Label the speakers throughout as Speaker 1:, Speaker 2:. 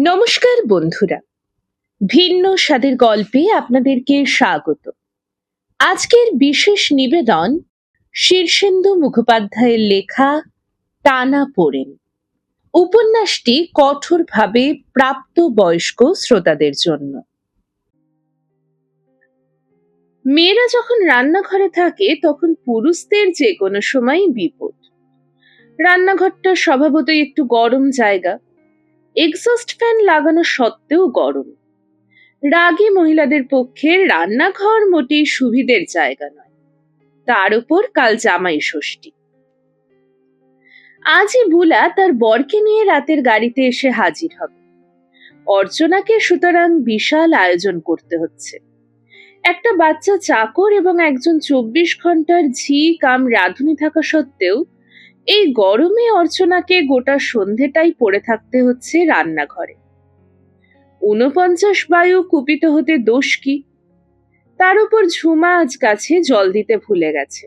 Speaker 1: নমস্কার বন্ধুরা, ভিন্ন স্বাদের গল্পে আপনাদেরকে স্বাগত। আজকের বিশেষ নিবেদন শীর্ষেন্দু মুখোপাধ্যায়ের লেখা টানাপোড়েন। উপন্যাসটি কঠোরভাবে প্রাপ্তবয়স্ক শ্রোতাদের জন্য। মেয়েরা যখন রান্নাঘরে থাকে তখন পুরুষদের যে কোনো সময় বিপদ। রান্নাঘরটা স্বভাবতই একটু গরম জায়গা, এক্সস্ট ফ্যান লাগানো সত্ত্বেও গরম। রাগী মহিলাদের পক্ষে রান্নাঘর মোটেই সুবিধের জায়গা নয়, তার উপর কাল জামাই ষষ্ঠী। আজই বুলা তার বরকে নিয়ে রাতের গাড়িতে এসে হাজির হবে। অর্চনাকে সুতরাং বিশাল আয়োজন করতে হচ্ছে। একটা বাচ্চা চাকর এবং একজন 24 ঘন্টার ঝি কাম রাঁধুনি থাকা সত্ত্বেও এই গরমে অর্চনাকে গোটা সন্ধেটাই পড়ে থাকতে হচ্ছে রান্নাঘরে। 49 বায়ু কুপিত হতে দোষ কি? তার উপর ঝুমা আজ গাছে জল দিতে ভুলে গেছে,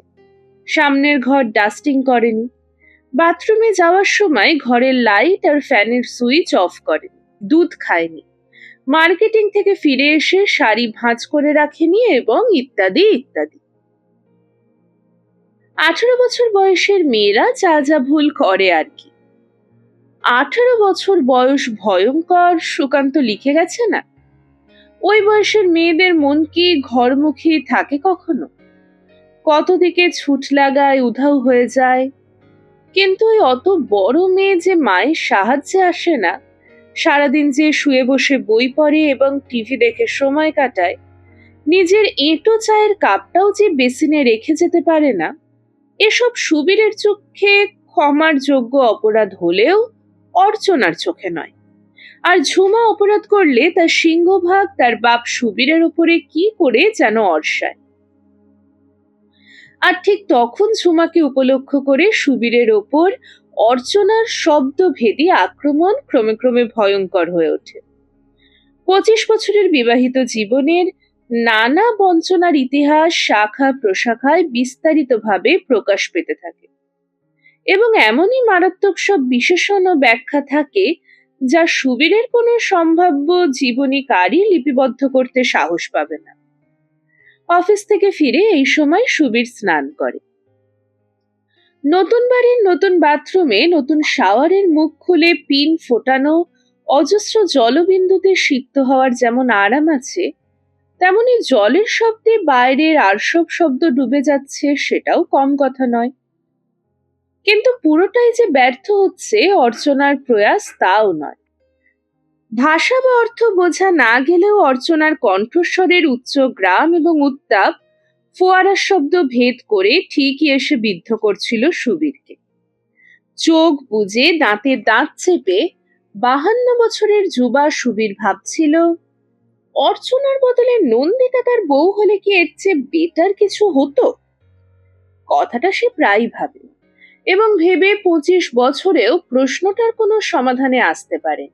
Speaker 1: সামনের ঘর ডাস্টিং করেনি, বাথরুমে যাওয়ার সময় ঘরের লাইট আর ফ্যানের সুইচ অফ করেনি, দুধ খায়নি, মার্কেটিং থেকে ফিরে এসে শাড়ি ভাঁজ করে রাখেনি এবং ইত্যাদি ইত্যাদি। 18 বছর বয়সের মেয়েরা যা যা ভুল করে আর কি। 18 বছর বয়স ভয়ঙ্কর, সুকান্ত লিখে গেছে না? ওই বয়সের মেয়েদের মন কি ঘরমুখী থাকে কখনো? কত দিকে ছুট লাগায়, উধাও হয়ে যায়। কিন্তু ওই অত বড় মেয়ে যে মায়ের সাহায্যে আসে না, সারাদিন যে শুয়ে বসে বই পড়ে এবং টিভি দেখে সময় কাটায়, নিজের এঁটো চায়ের কাপটাও যে বেসিনে রেখে যেতে পারে না, এসব সুবীরের চোখে ক্ষমার যোগ্য অপরাধ হলেও অর্চনার চোখে নয়। আর ঝুমা অপরাধ করলে তার সিংহভাগ তার বাপ সুবীরের ওপরে কি করে যেন অর্ষায়। আর ঠিক তখন ঝুমাকে উপলক্ষ করে সুবীরের ওপর অর্চনার শব্দভেদী আক্রমণ ক্রমে ক্রমে ভয়ঙ্কর হয়ে ওঠে। 25 বছরের বিবাহিত জীবনের নানা বঞ্চনার ইতিহাস শাখা প্রশাখায় বিস্তারিতভাবে প্রকাশ পেতে থাকে এবং এমনই মারাত্মক সব বিশেষণ ও ব্যাখ্যা থাকে যা সুবীরের কোনো সম্ভাব্য জীবনীকারই লিপিবদ্ধ করতে সাহস পাবে না। অফিস থেকে ফিরে এই সময় সুবীর স্নান করে। নতুন বাড়ির নতুন বাথরুমে নতুন শাওয়ারের মুখ খুলে পিন ফোটানো অজস্র জলবিন্দুতে সিক্ত হওয়ার যেমন আরাম আছে, তেমনি জলের শব্দে বাইরের আরশব শব্দ ডুবে যাচ্ছে, সেটাও কম কথা নয়। কিন্তু পুরোটাই যে ব্যর্থ হচ্ছে অর্চনার প্রয়াস তাও নয়। ভাষা বা অর্থ বোঝা না গেলেও অর্চনার কণ্ঠস্বরের উচ্চ গ্রাম এবং উত্তাপ ফোয়ারার শব্দ ভেদ করে ঠিকই এসে বিদ্ধ করছিল সুবীরকে। চোখ বুজে দাঁতে দাঁত চেপে 52 বছরের যুবা সুবীর ভাবছিল, অর্চনার বদলে নন্দিতা তার বউ হলে কি এর চেয়ে বেটার কিছু হতো? কথাটা সে প্রায় ভাবে এবং ভেবে 25 বছরেও প্রশ্নটার কোনো সমাধানে আসতে পারে।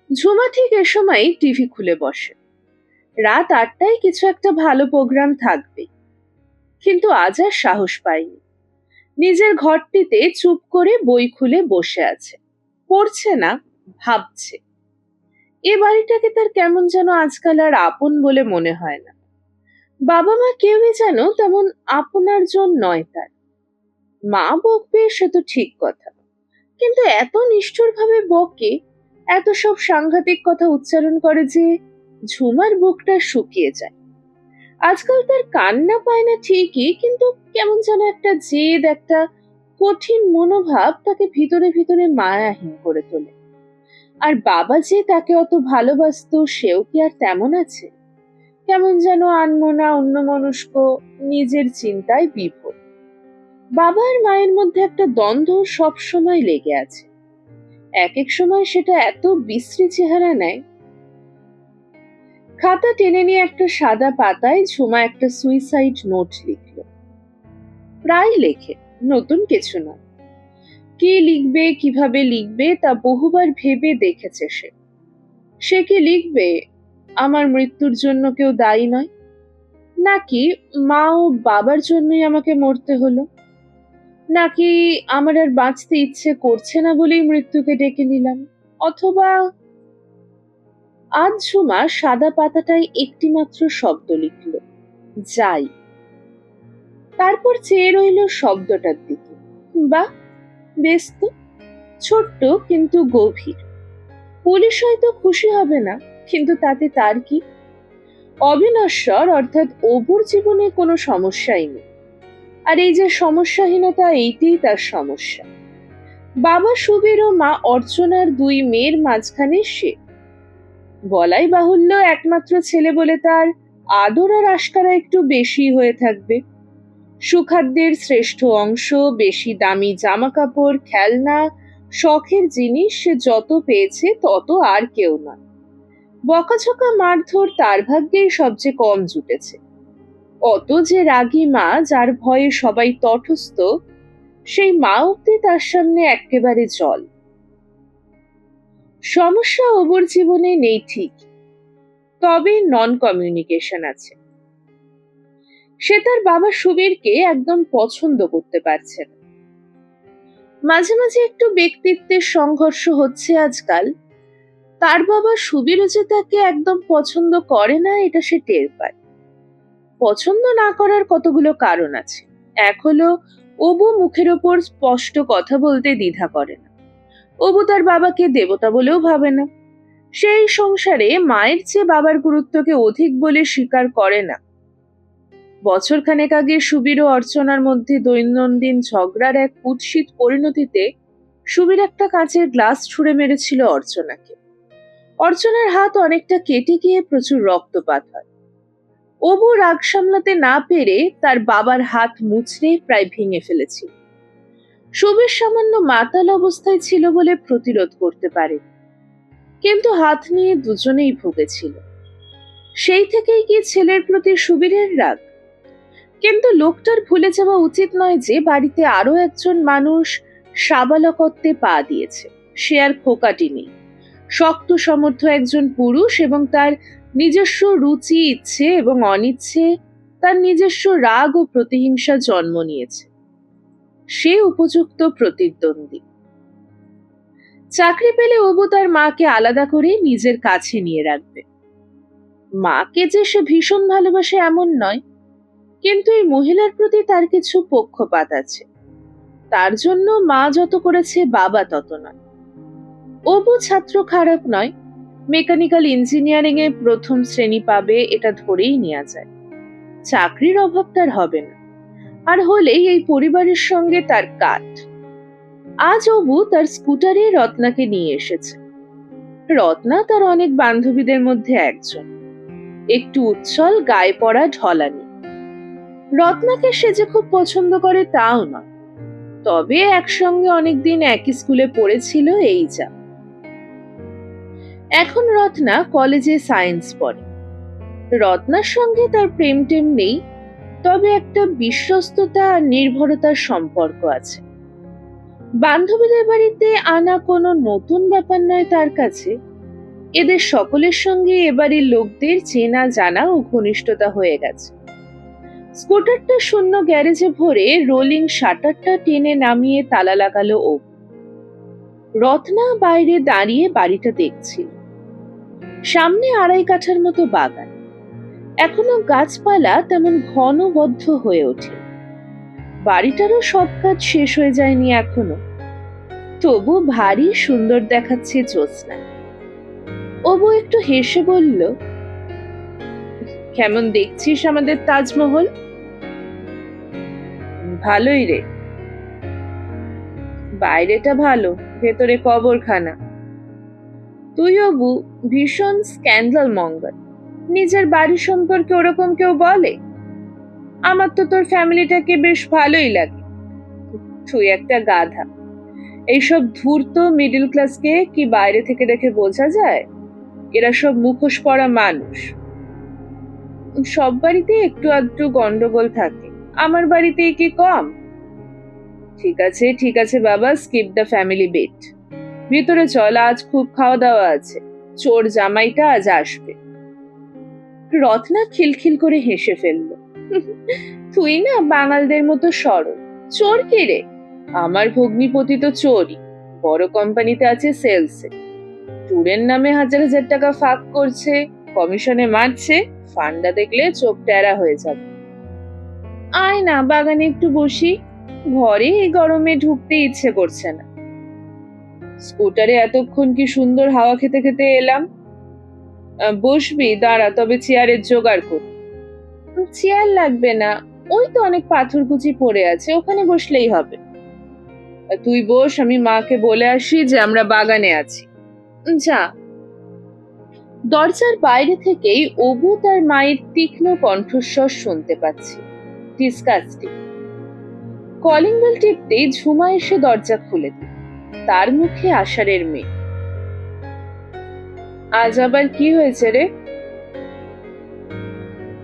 Speaker 1: ঝুমা ঠিক এ সময় টিভি খুলে বসে। রাত 8টায় কিছু একটা ভালো প্রোগ্রাম থাকবে, কিন্তু আজ আর সাহস পায়নি। নিজের ঘরটিতে চুপ করে বই খুলে বসে আছে, পড়ছে না, ভাবছে। এ বাড়িটাকে তার কেমন যেন আজকাল আর আপন বলে মনে হয় না। বাবা মা কেউই যেন তেমন আপনার জন নয় তার। মা বকবে সে তো ঠিক কথা, কিন্তু এত নিষ্ঠুরভাবে বকে, এত সব সাংঘাতিক কথা উচ্চারণ করে যে ঝুমার বুকটা শুকিয়ে যায়। আজকাল তার কান্না পায় না ঠিকই, কিন্তু কেমন যেন একটা জেদ, একটা কঠিন মনোভাব তাকে ভিতরে ভিতরে মায়াহীন করে তোলে। আর বাবা যে তাকে অত ভালোবাসতো, সেও কি আর তেমন আছে? কেমন যেন আনমনা, অন্যমনস্ক, নিজের চিন্তায় বিভোর। বাবা আর মায়ের মধ্যে একটা দ্বন্দ্ব সব সময় লেগে আছে। এক এক সময় সেটা এত বিশ্রী চেহারা নেয়। খাতা টেনে নিয়ে একটা সাদা পাতায় ঝুমা একটা সুইসাইড নোট লিখল। প্রায় লেখে, নতুন কিছু নয়। কি লিখবে, কিভাবে লিখবে তা বহুবার ভেবে দেখেছে সে। সে কি লিখবে, আমার মৃত্যুর জন্য কেউ দায়ী নয়, নাকি মা ও বাবার জন্যই আমাকে মরতে হলো, নাকি আমার আর বাঁচতে ইচ্ছে করছে না বলেই মৃত্যুকে ডেকে নিলাম। অথবা আজ ঝুমা সাদা পাতাটায় একটি মাত্র শব্দ লিখল, যাই। তারপর চেয়ে রইল শব্দটার দিকে। বাহ, বেশ তো, ছোট্ট কিন্তু গভীর। পুলিশ হয়তো খুশি হবে না, কিন্তু তাতে তার কি? অবিনশ্বর অর্থাৎ অভুর জীবনে কোনো সমস্যাই নেই। আর এই যে সমস্যাহীনতা, এইটাই তার সমস্যা। বাবা সুবীর ও মা অর্চনার দুই মেয়ের মাঝখানে সে। বলাই বাহুল্য, একমাত্র ছেলে বলে তার আদর আর আশকারা একটু বেশি হয়ে থাকবে। সুখাদ্যের শ্রেষ্ঠ অংশ, বেশি দামি জামা কাপড়, খেলনা, শখের জিনিস সে যত পেয়েছে তত আর কেউ না। বকাঝকা মারধর তার ভাগ্যেই সবচেয়ে কম জুটেছে। অত যে রাগী মা, যার ভয়ে সবাই তটস্থ, সেই মা অব্দি তার সামনে একেবারে জল। সমস্যা ওর জীবনে নেই ঠিক, তবে নন কমিউনিকেশন আছে। সে তার বাবা সুবীরকে একদম পছন্দ করতে পারছে না। মাঝে মাঝে একটু ব্যক্তিত্বের সংঘর্ষ হচ্ছে আজকাল। তার বাবা সুবীরও যে তাকে একদম পছন্দ করে না, এটা সে টের পায়। পছন্দ না করার কতগুলো কারণ আছে। এক হলো, অবু মুখের ওপর স্পষ্ট কথা বলতে দ্বিধা করে না। অবু তার বাবাকে দেবতা বলেও ভাবে না। সেই সংসারে মায়ের চেয়ে বাবার গুরুত্বকে অধিক বলে স্বীকার করে না। বছরখানেক আগে সুবীর ও অর্চনার মধ্যে দৈনন্দিন ঝগড়ার এক কুৎসিত পরিণতিতে সুবীর একটা কাঁচের গ্লাস ছুঁড়ে মেরেছিল অর্চনাকে। অর্চনার হাত অনেকটা কেটে গিয়ে প্রচুর রক্তপাত হয়। অবু রাগ সামলাতে না পেরে তার বাবার হাত মুচড়ে প্রায় ভেঙে ফেলেছিল। সুবীর সামান্য মাতাল অবস্থায় ছিল বলে প্রতিরোধ করতে পারে, কিন্তু হাত নিয়ে দুজনেই ভুগেছিল। সেই থেকেই কি ছেলের প্রতি সুবীরের রাগ? কিন্তু লোকটার ভুলে যাওয়া উচিত নয় যে বাড়িতে আরো একজন মানুষ সাবালকত্বে পা দিয়েছে। সে আর খোকাটি নেই, শক্ত সমর্থ একজন পুরুষ, এবং তার নিজস্ব রুচি, ইচ্ছে এবং অনিচ্ছে, তার নিজস্ব রাগ ও প্রতিহিংসা জন্ম নিয়েছে। সে উপযুক্ত প্রতিদ্বন্দ্বী। চাকরি পেলে অবু তার মাকে আলাদা করে নিজের কাছে নিয়ে রাখবে। মাকে যে সে ভীষণ ভালোবাসে এমন নয়, কিন্তু এই মহিলার প্রতি তার কিছু পক্ষপাত আছে। তার জন্য মা যত করেছে বাবা তত নয়। অবু ছাত্র খারাপ নয়, মেকানিক্যাল ইঞ্জিনিয়ারিং এ প্রথম শ্রেণী পাবে এটা ধরেই নেওয়া যায়। চাকরির অভাব তার হবে না, আর হলেই এই পরিবারের সঙ্গে তার কাট। আজ অবু তার স্কুটারে রত্নাকে নিয়ে এসেছে। রত্না তার অনেক বান্ধবীদের মধ্যে একজন, একটু উচ্ছল, গায়ে পড়া, ঢলানি। রত্নাকে সে যে খুব পছন্দ করে তাও নয়, তবে একসঙ্গে অনেকদিন একই স্কুলে পড়েছিল, এই যা। এখন রত্না কলেজে সায়েন্স পড়ে। রত্নার সঙ্গে তার প্রেম টেম নেই, তবে একটা বিশ্বস্ততা আর নির্ভরতার সম্পর্ক আছে। বান্ধবীদের বাড়িতে আনা কোনো নতুন ব্যাপার নয় তার কাছে। এদের সকলের সঙ্গে এবারের লোকদের চেনা জানা ও ঘনিষ্ঠতা হয়ে গেছে। স্কুটারটা শূন্য গ্যারেজে ভরে রোলিং শাটারটা টেনে নামিয়ে তালা লাগালো ও। রত্না বাইরে দাঁড়িয়ে বাড়িটা দেখছিল। সামনে 2.5 কাঠার মতো বাগান। এখনো গাছপালা তেমন ঘনবদ্ধ হয়ে ওঠে। বাড়িটারও সব কাজ শেষ হয়ে যায়নি এখনো, তবু ভারী সুন্দর দেখাচ্ছে জ্যোৎস্না। অবু একটু হেসে বলল, কেমন দেখছিস আমাদের তাজমহল? ভালোই রে। বাইরেটা ভালো, ভেতরে কবরখানা। তুই অবু ভীষণ স্ক্যান্ডাল মঙ্গল। নিজের বাড়ি সম্পর্কে ওরকম কেউ বলে? আমার তো তোর ফ্যামিলিটাকে বেশ ভালোই লাগে। তুই একটা গাধা। এইসব ধূর্ত মিডল ক্লাসকে কি বাইরে থেকে দেখে বোঝা যায়? এরা সব মুখোশ পরা মানুষ। সব বাড়িতে একটু আধটু গন্ডগোল থাকে, আমার বাড়িতেই কি কম? ঠিক আছে বাবা, স্কিপ দ্য ফ্যামিলি বিট। ভিতরে চল, আজ খুব খাওয়া দাওয়া আছে। চোর জামাইটা আজ আসবে। রত্না খিলখিল করে হেসে ফেলল। তুই না বাঙালদের মতো সরল। চোর কে রে? আমার ভগ্নিপতি তো চোরই, বড় কোম্পানিতে আছে সেলসে। ট্যুরের নামে হাজার হাজার টাকা ফাঁক করছে, কমিশনে মারছে, ফান্ডা দেখলে চোখ টেরা হয়ে যাবে। আয় না বাগানে একটু বসি, ঘরে এই গরমে ঢুকতে ইচ্ছে করছে না। স্কুটারে এতক্ষণ কি সুন্দর হাওয়া খেতে খেতে এলাম। বসবি? দাঁড়া, তবে চেয়ারের জোগাড় কর। চেয়ার লাগবে না, ওই তো অনেক পাথরকুচি পড়ে আছে, ওখানে বসলেই হবে। তুই বস, আমি মাকে বলে আসি যে আমরা বাগানে আছি। যা। দরজার বাইরে থেকেই অবু তার মায়ের তীক্ষ্ণ কণ্ঠস্বর শুনতে পাচ্ছি। ডিসকাস্টিং। কলিং বেল টিপতেই ঝুমা এসে দরজা খুলে দিল। তার মুখে আষাঢ়ের মেঘ। আজ আবার কি হয়েছে রে?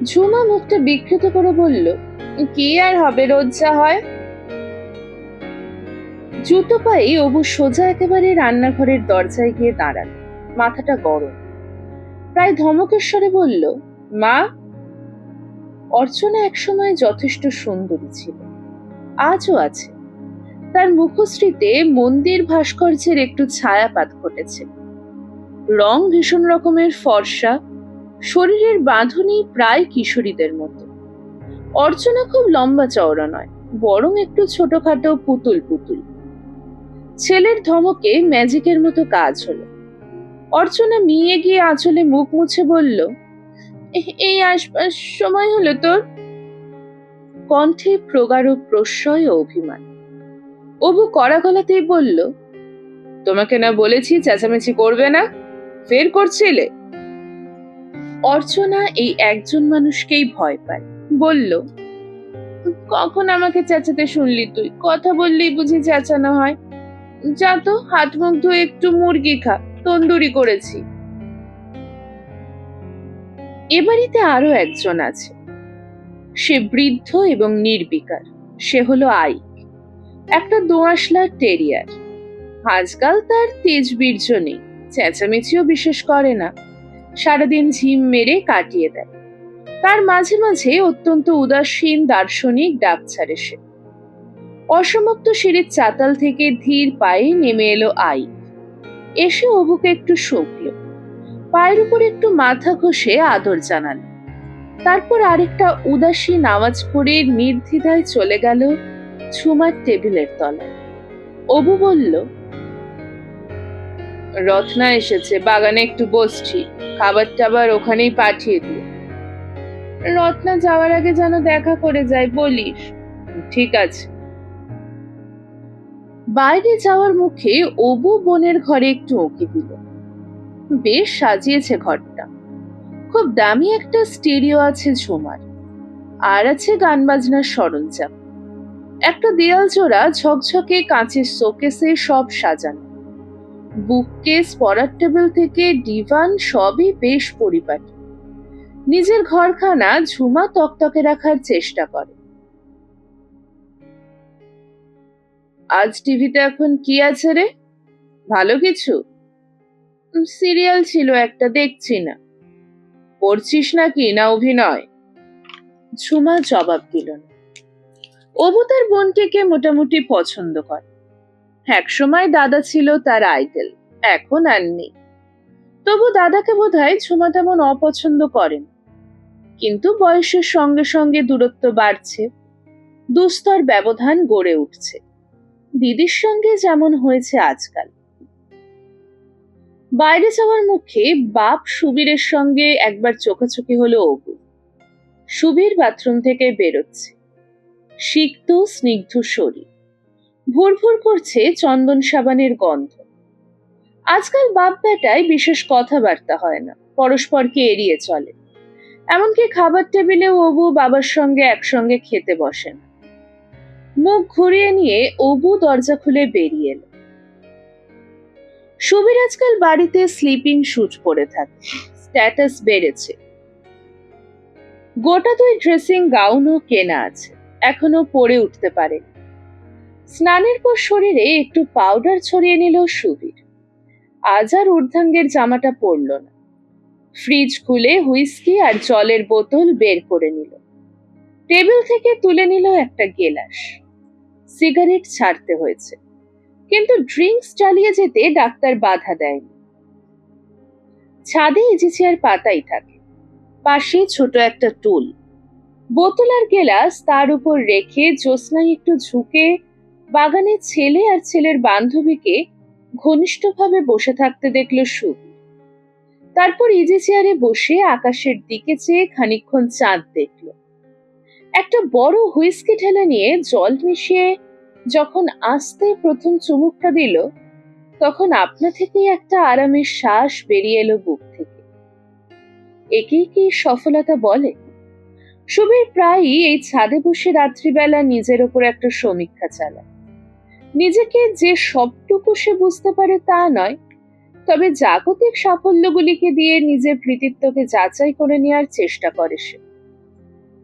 Speaker 1: ঝুমা মুখটা বিকৃত করে বলল, কি আর হবে, রোজ যা হয়। জুতো পায়ে অবু সোজা একেবারে রান্নাঘরের দরজায় গিয়ে দাঁড়াল। মাথাটা গরম। প্রায় ধমকের স্বরে বলল, মা। অর্চনা একসময় যথেষ্ট সুন্দরী ছিল, আজও আছে। তার মুখশ্রীতে মন্দির ভাস্কর্যের একটু ছায়াপাত ঘটেছে। রং ভীষণ রকমের ফর্সা, শরীরের বাঁধনি প্রায় কিশোরীদের মতো। অর্চনা খুব লম্বা চওড়া নয়, বরং একটু ছোটখাটো পুতুল পুতুল। ছেলের ধমকে ম্যাজিকের মতো কাজ হলো। অর্চনা মিয়ে গিয়ে আঁচলে মুখ মুছে বলল, এই আসবার সময় হলো তোর? কণ্ঠে প্রগাঢ় প্রশ্রয় ও অভিমান। অবু কড়া গলাতেই বলল, তোমাকে না বলেছি চেঁচামেচি করবে না, ফের করছিলে? অর্চনা এই একজন মানুষকেই ভয় পায়। বলল, কখন আমাকে চেঁচাতে শুনলি তুই? কথা বললেই বুঝি চেঁচানো হয়? যা তো, হাত মুখ ধুয়ে একটু মুরগি খা, তন্দুরি করেছি। এ বাড়িতে আরো একজন আছে। সে বৃদ্ধ এবং নির্বিকার। সে হলো আই, একটা দোআঁশলা টেরিয়ার। আজকাল তার তেজ বীর্য নেই, চেঁচামেচিও বিশেষ করে না, সারাদিন ঝিম মেরে কাটিয়ে দেয়। তার মাঝে মাঝে অত্যন্ত উদাসীন দার্শনিক ডাক ছাড়ে সে। অসমাপ্ত সিঁড়ির চাতাল থেকে ধীর পায়ে নেমে এলো আই। এসে অবুকে একটু শুকল, পায়ের উপর একটু মাথা ঘষে আদর জানালো। তারপর আরেকটা উদাসীন আওয়াজ করে নির্দ্বিধায় চলে গেল ঝুমার টেবিলের তলায়। অবু বলল, রত্না এসেছে, বাগানে একটু বসছি, খাবার টাবার ওখানেই পাঠিয়ে দিও। রত্না যাওয়ার আগে যেন দেখা করে যায় বলিস। ঠিক আছে। বাইরে যাওয়ার মুখে অবু বোনের ঘরে একটু উঁকি দিল। বেশ সাজিয়েছে ঘরটা। খুব দামি একটা স্টেরিও আছে ঝুমার, আর আছে গান বাজনার সরঞ্জাম। একটা দেয়াল জোড়া ঝকঝকে কাঁচের শোকেসে সব সাজানো। বুককেস, পড়ার টেবিল থেকে ডিভান সবই বেশ পরিপাটি। নিজের ঘরখানা ঝুমা তকতকে রাখার চেষ্টা করে। আজ টিভিতে এখন কি আছে রে? ভালো কিছু? সিরিয়াল ছিল একটা, দেখছি না। পড়ছিস নাকি, না অভিনয়? ঝুমা জবাব দিল না। অবু তার বোনটিকে মোটামুটি পছন্দ করে। একসময় দাদা ছিল তার আইডল, এখন আর নেই। তবু দাদাকে বোধহয় ঝুমা তেমন অপছন্দ করেন। কিন্তু বয়সের সঙ্গে সঙ্গে দূরত্ব বাড়ছে, দুস্তর ব্যবধান গড়ে উঠছে, দিদির সঙ্গে যেমন হয়েছে আজকাল। বাইরে যাওয়ার মুখে বাপ সুবীরের সঙ্গে একবার চোখাচোখি হলো অবু। সুবীর বাথরুম থেকে বেরোচ্ছে, সিক্ত স্নিগ্ধ শরীর, ভুরভুর করছে চন্দন সাবানের গন্ধ। আজকাল বাপ বেটায় বিশেষ কথাবার্তা হয় না, পরস্পরকে এড়িয়ে চলে। এমনকি খাবার টেবিলেও অবু বাবার সঙ্গে একসঙ্গে খেতে বসেন। মুখ ঘুরিয়ে নিয়ে অবু দরজা খুলে বেরিয়ে এলো। সুবীর আজকাল বাড়িতে স্লিপিং স্যুট পরে থাকে, স্ট্যাটাস বেড়েছে। গোটা দুই ড্রেসিং গাউনও কেনা আছে, এখনো পরে উঠতে পারে। স্নানের পর শরীরে একটু পাউডার ছড়িয়ে নিল সুবীর। আজ আর ঊর্ধ্বাঙ্গের জামাটা পরল না। ফ্রিজ খুলে হুইস্কি আর জলের বোতল বের করে নিল। টেবিল থেকে তুলে নিল একটা গেলাস। সিগারেট ছাড়তে হয়েছে, কিন্তু ড্রিঙ্কস চালিয়ে যেতে ডাক্তার বাধা দেয়নি। ছাদে ইজি চেয়ার পাতাই থাকে, পাশে ছোট একটা টুল, বোতল আর গেলাস তার উপর রেখে জ্যোৎস্নায় একটু ঝুঁকে বাগানের ছেলে আর ছেলের বান্ধবীকে ঘনিষ্ঠভাবে বসে থাকতে দেখল সুবীর। তারপর ইজি চেয়ারে বসে আকাশের দিকে চেয়ে খানিকক্ষণ চাঁদ দেখল। একটা বড় হুইস্কি ঠেলা নিয়ে জল মিশিয়ে যখন আস্তে প্রথম চুমুকটা দিল, তখন আপনা থেকেই একটা আরামের শ্বাস বেরিয়ে এলো বুক থেকে। একেই কি সফলতা বলে? সুবীর প্রায়ই এই ছাদে বসে রাত্রিবেলা নিজের ওপর একটা সমীক্ষা চালায়। নিজেকে যে সবটুকু সে বুঝতে পারে তা নয়, তবে জাগতিক সাফল্যগুলিকে দিয়ে নিজের কৃতিত্বকে যাচাই করে নেওয়ার চেষ্টা করে সে।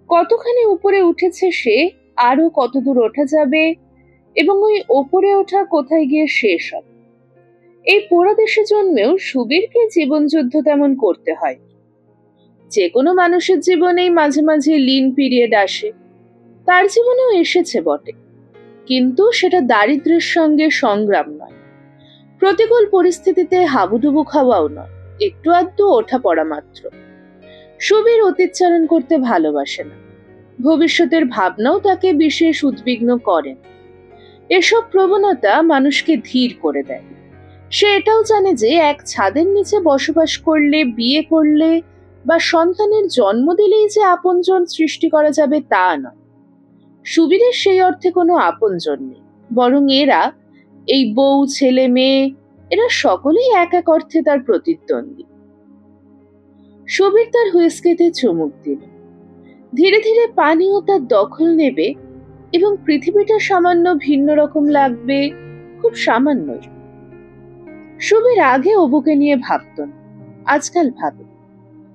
Speaker 1: কতখানি উপরে উঠেছে সে, আরো কতদূর ওঠা যাবে, এবং ওই ওপরে ওঠা কোথায় গিয়ে শেষ হবে। এই পোড়া দেশে জন্মেও সুবীরকে জীবনযুদ্ধ তেমন করতে হয়। যে কোনো মানুষের জীবনেই মাঝে মাঝে লিন পিরিয়ড আসে, তার জীবনেও এসেছে বটে, কিন্তু সেটা দারিদ্র্যের সঙ্গে সংগ্রাম নয়, প্রতিকূল পরিস্থিতিতে হাবুডুবু খাওয়াও নয়, একটু আধটু ওঠা পড়া মাত্র। সুবীর অতীতচারণ করতে ভালোবাসে না, ভবিষ্যতের ভাবনাও তাকে বিশেষ উদ্বিগ্ন করে। এসব প্রবণতা মানুষকে ধীর করে দেয়। সে এটাও জানে যে এক ছাদের নিচে বসবাস করলে, বিয়ে করলে বা সন্তানের জন্ম দিলেই যে আপনজন সৃষ্টি করা যাবে তা নয়। সুবীরের সেই অর্থে কোনো আপনজন নেই, বরং এরা, এই বউ ছেলে মেয়ে, এরা সকলেই এক এক অর্থে তার প্রতিদ্বন্দ্বী। সুবীর তার হুইস্কিতে চুমুক দিল। ধীরে ধীরে পানিও তার দখল নেবে এবং পৃথিবীটা সামান্য ভিন্ন রকম লাগবে, খুব সামান্যই। সুবীর আগে অবুকে নিয়ে ভাবত না, আজকাল ভাবে।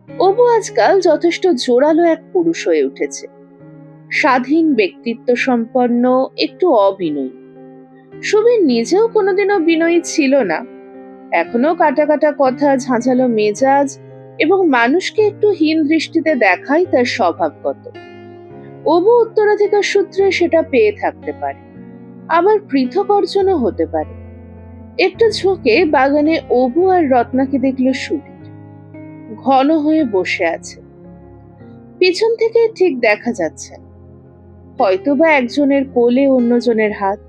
Speaker 1: অবু আজকাল যথেষ্ট জোরালো এক পুরুষ হয়ে উঠেছে, স্বাধীন ব্যক্তিত্ব সম্পন্ন, একটু অবিনয়ী। সুবীর নিজেও কোনোদিনও বিনয়ী ছিল না, এখনো কাটা কাটা কথা, ঝাঁঝালো মেজাজ এবং মানুষকে একটু হীন দৃষ্টিতে দেখাই তার স্বভাবগত। অবু উত্তরাধিকার সূত্রে সেটা পেয়ে থাকতে পারে, আবার পৃথক অর্জনও হতে পারে। একটু ঝুঁকে বাগানে অবু আর রত্নাকে দেখল সুবীর। ঘন হয়ে বসে আছে, পিছন থেকে ঠিক দেখা যাচ্ছে, হয়তোবা একজনের কোলে অন্যজনের হাত।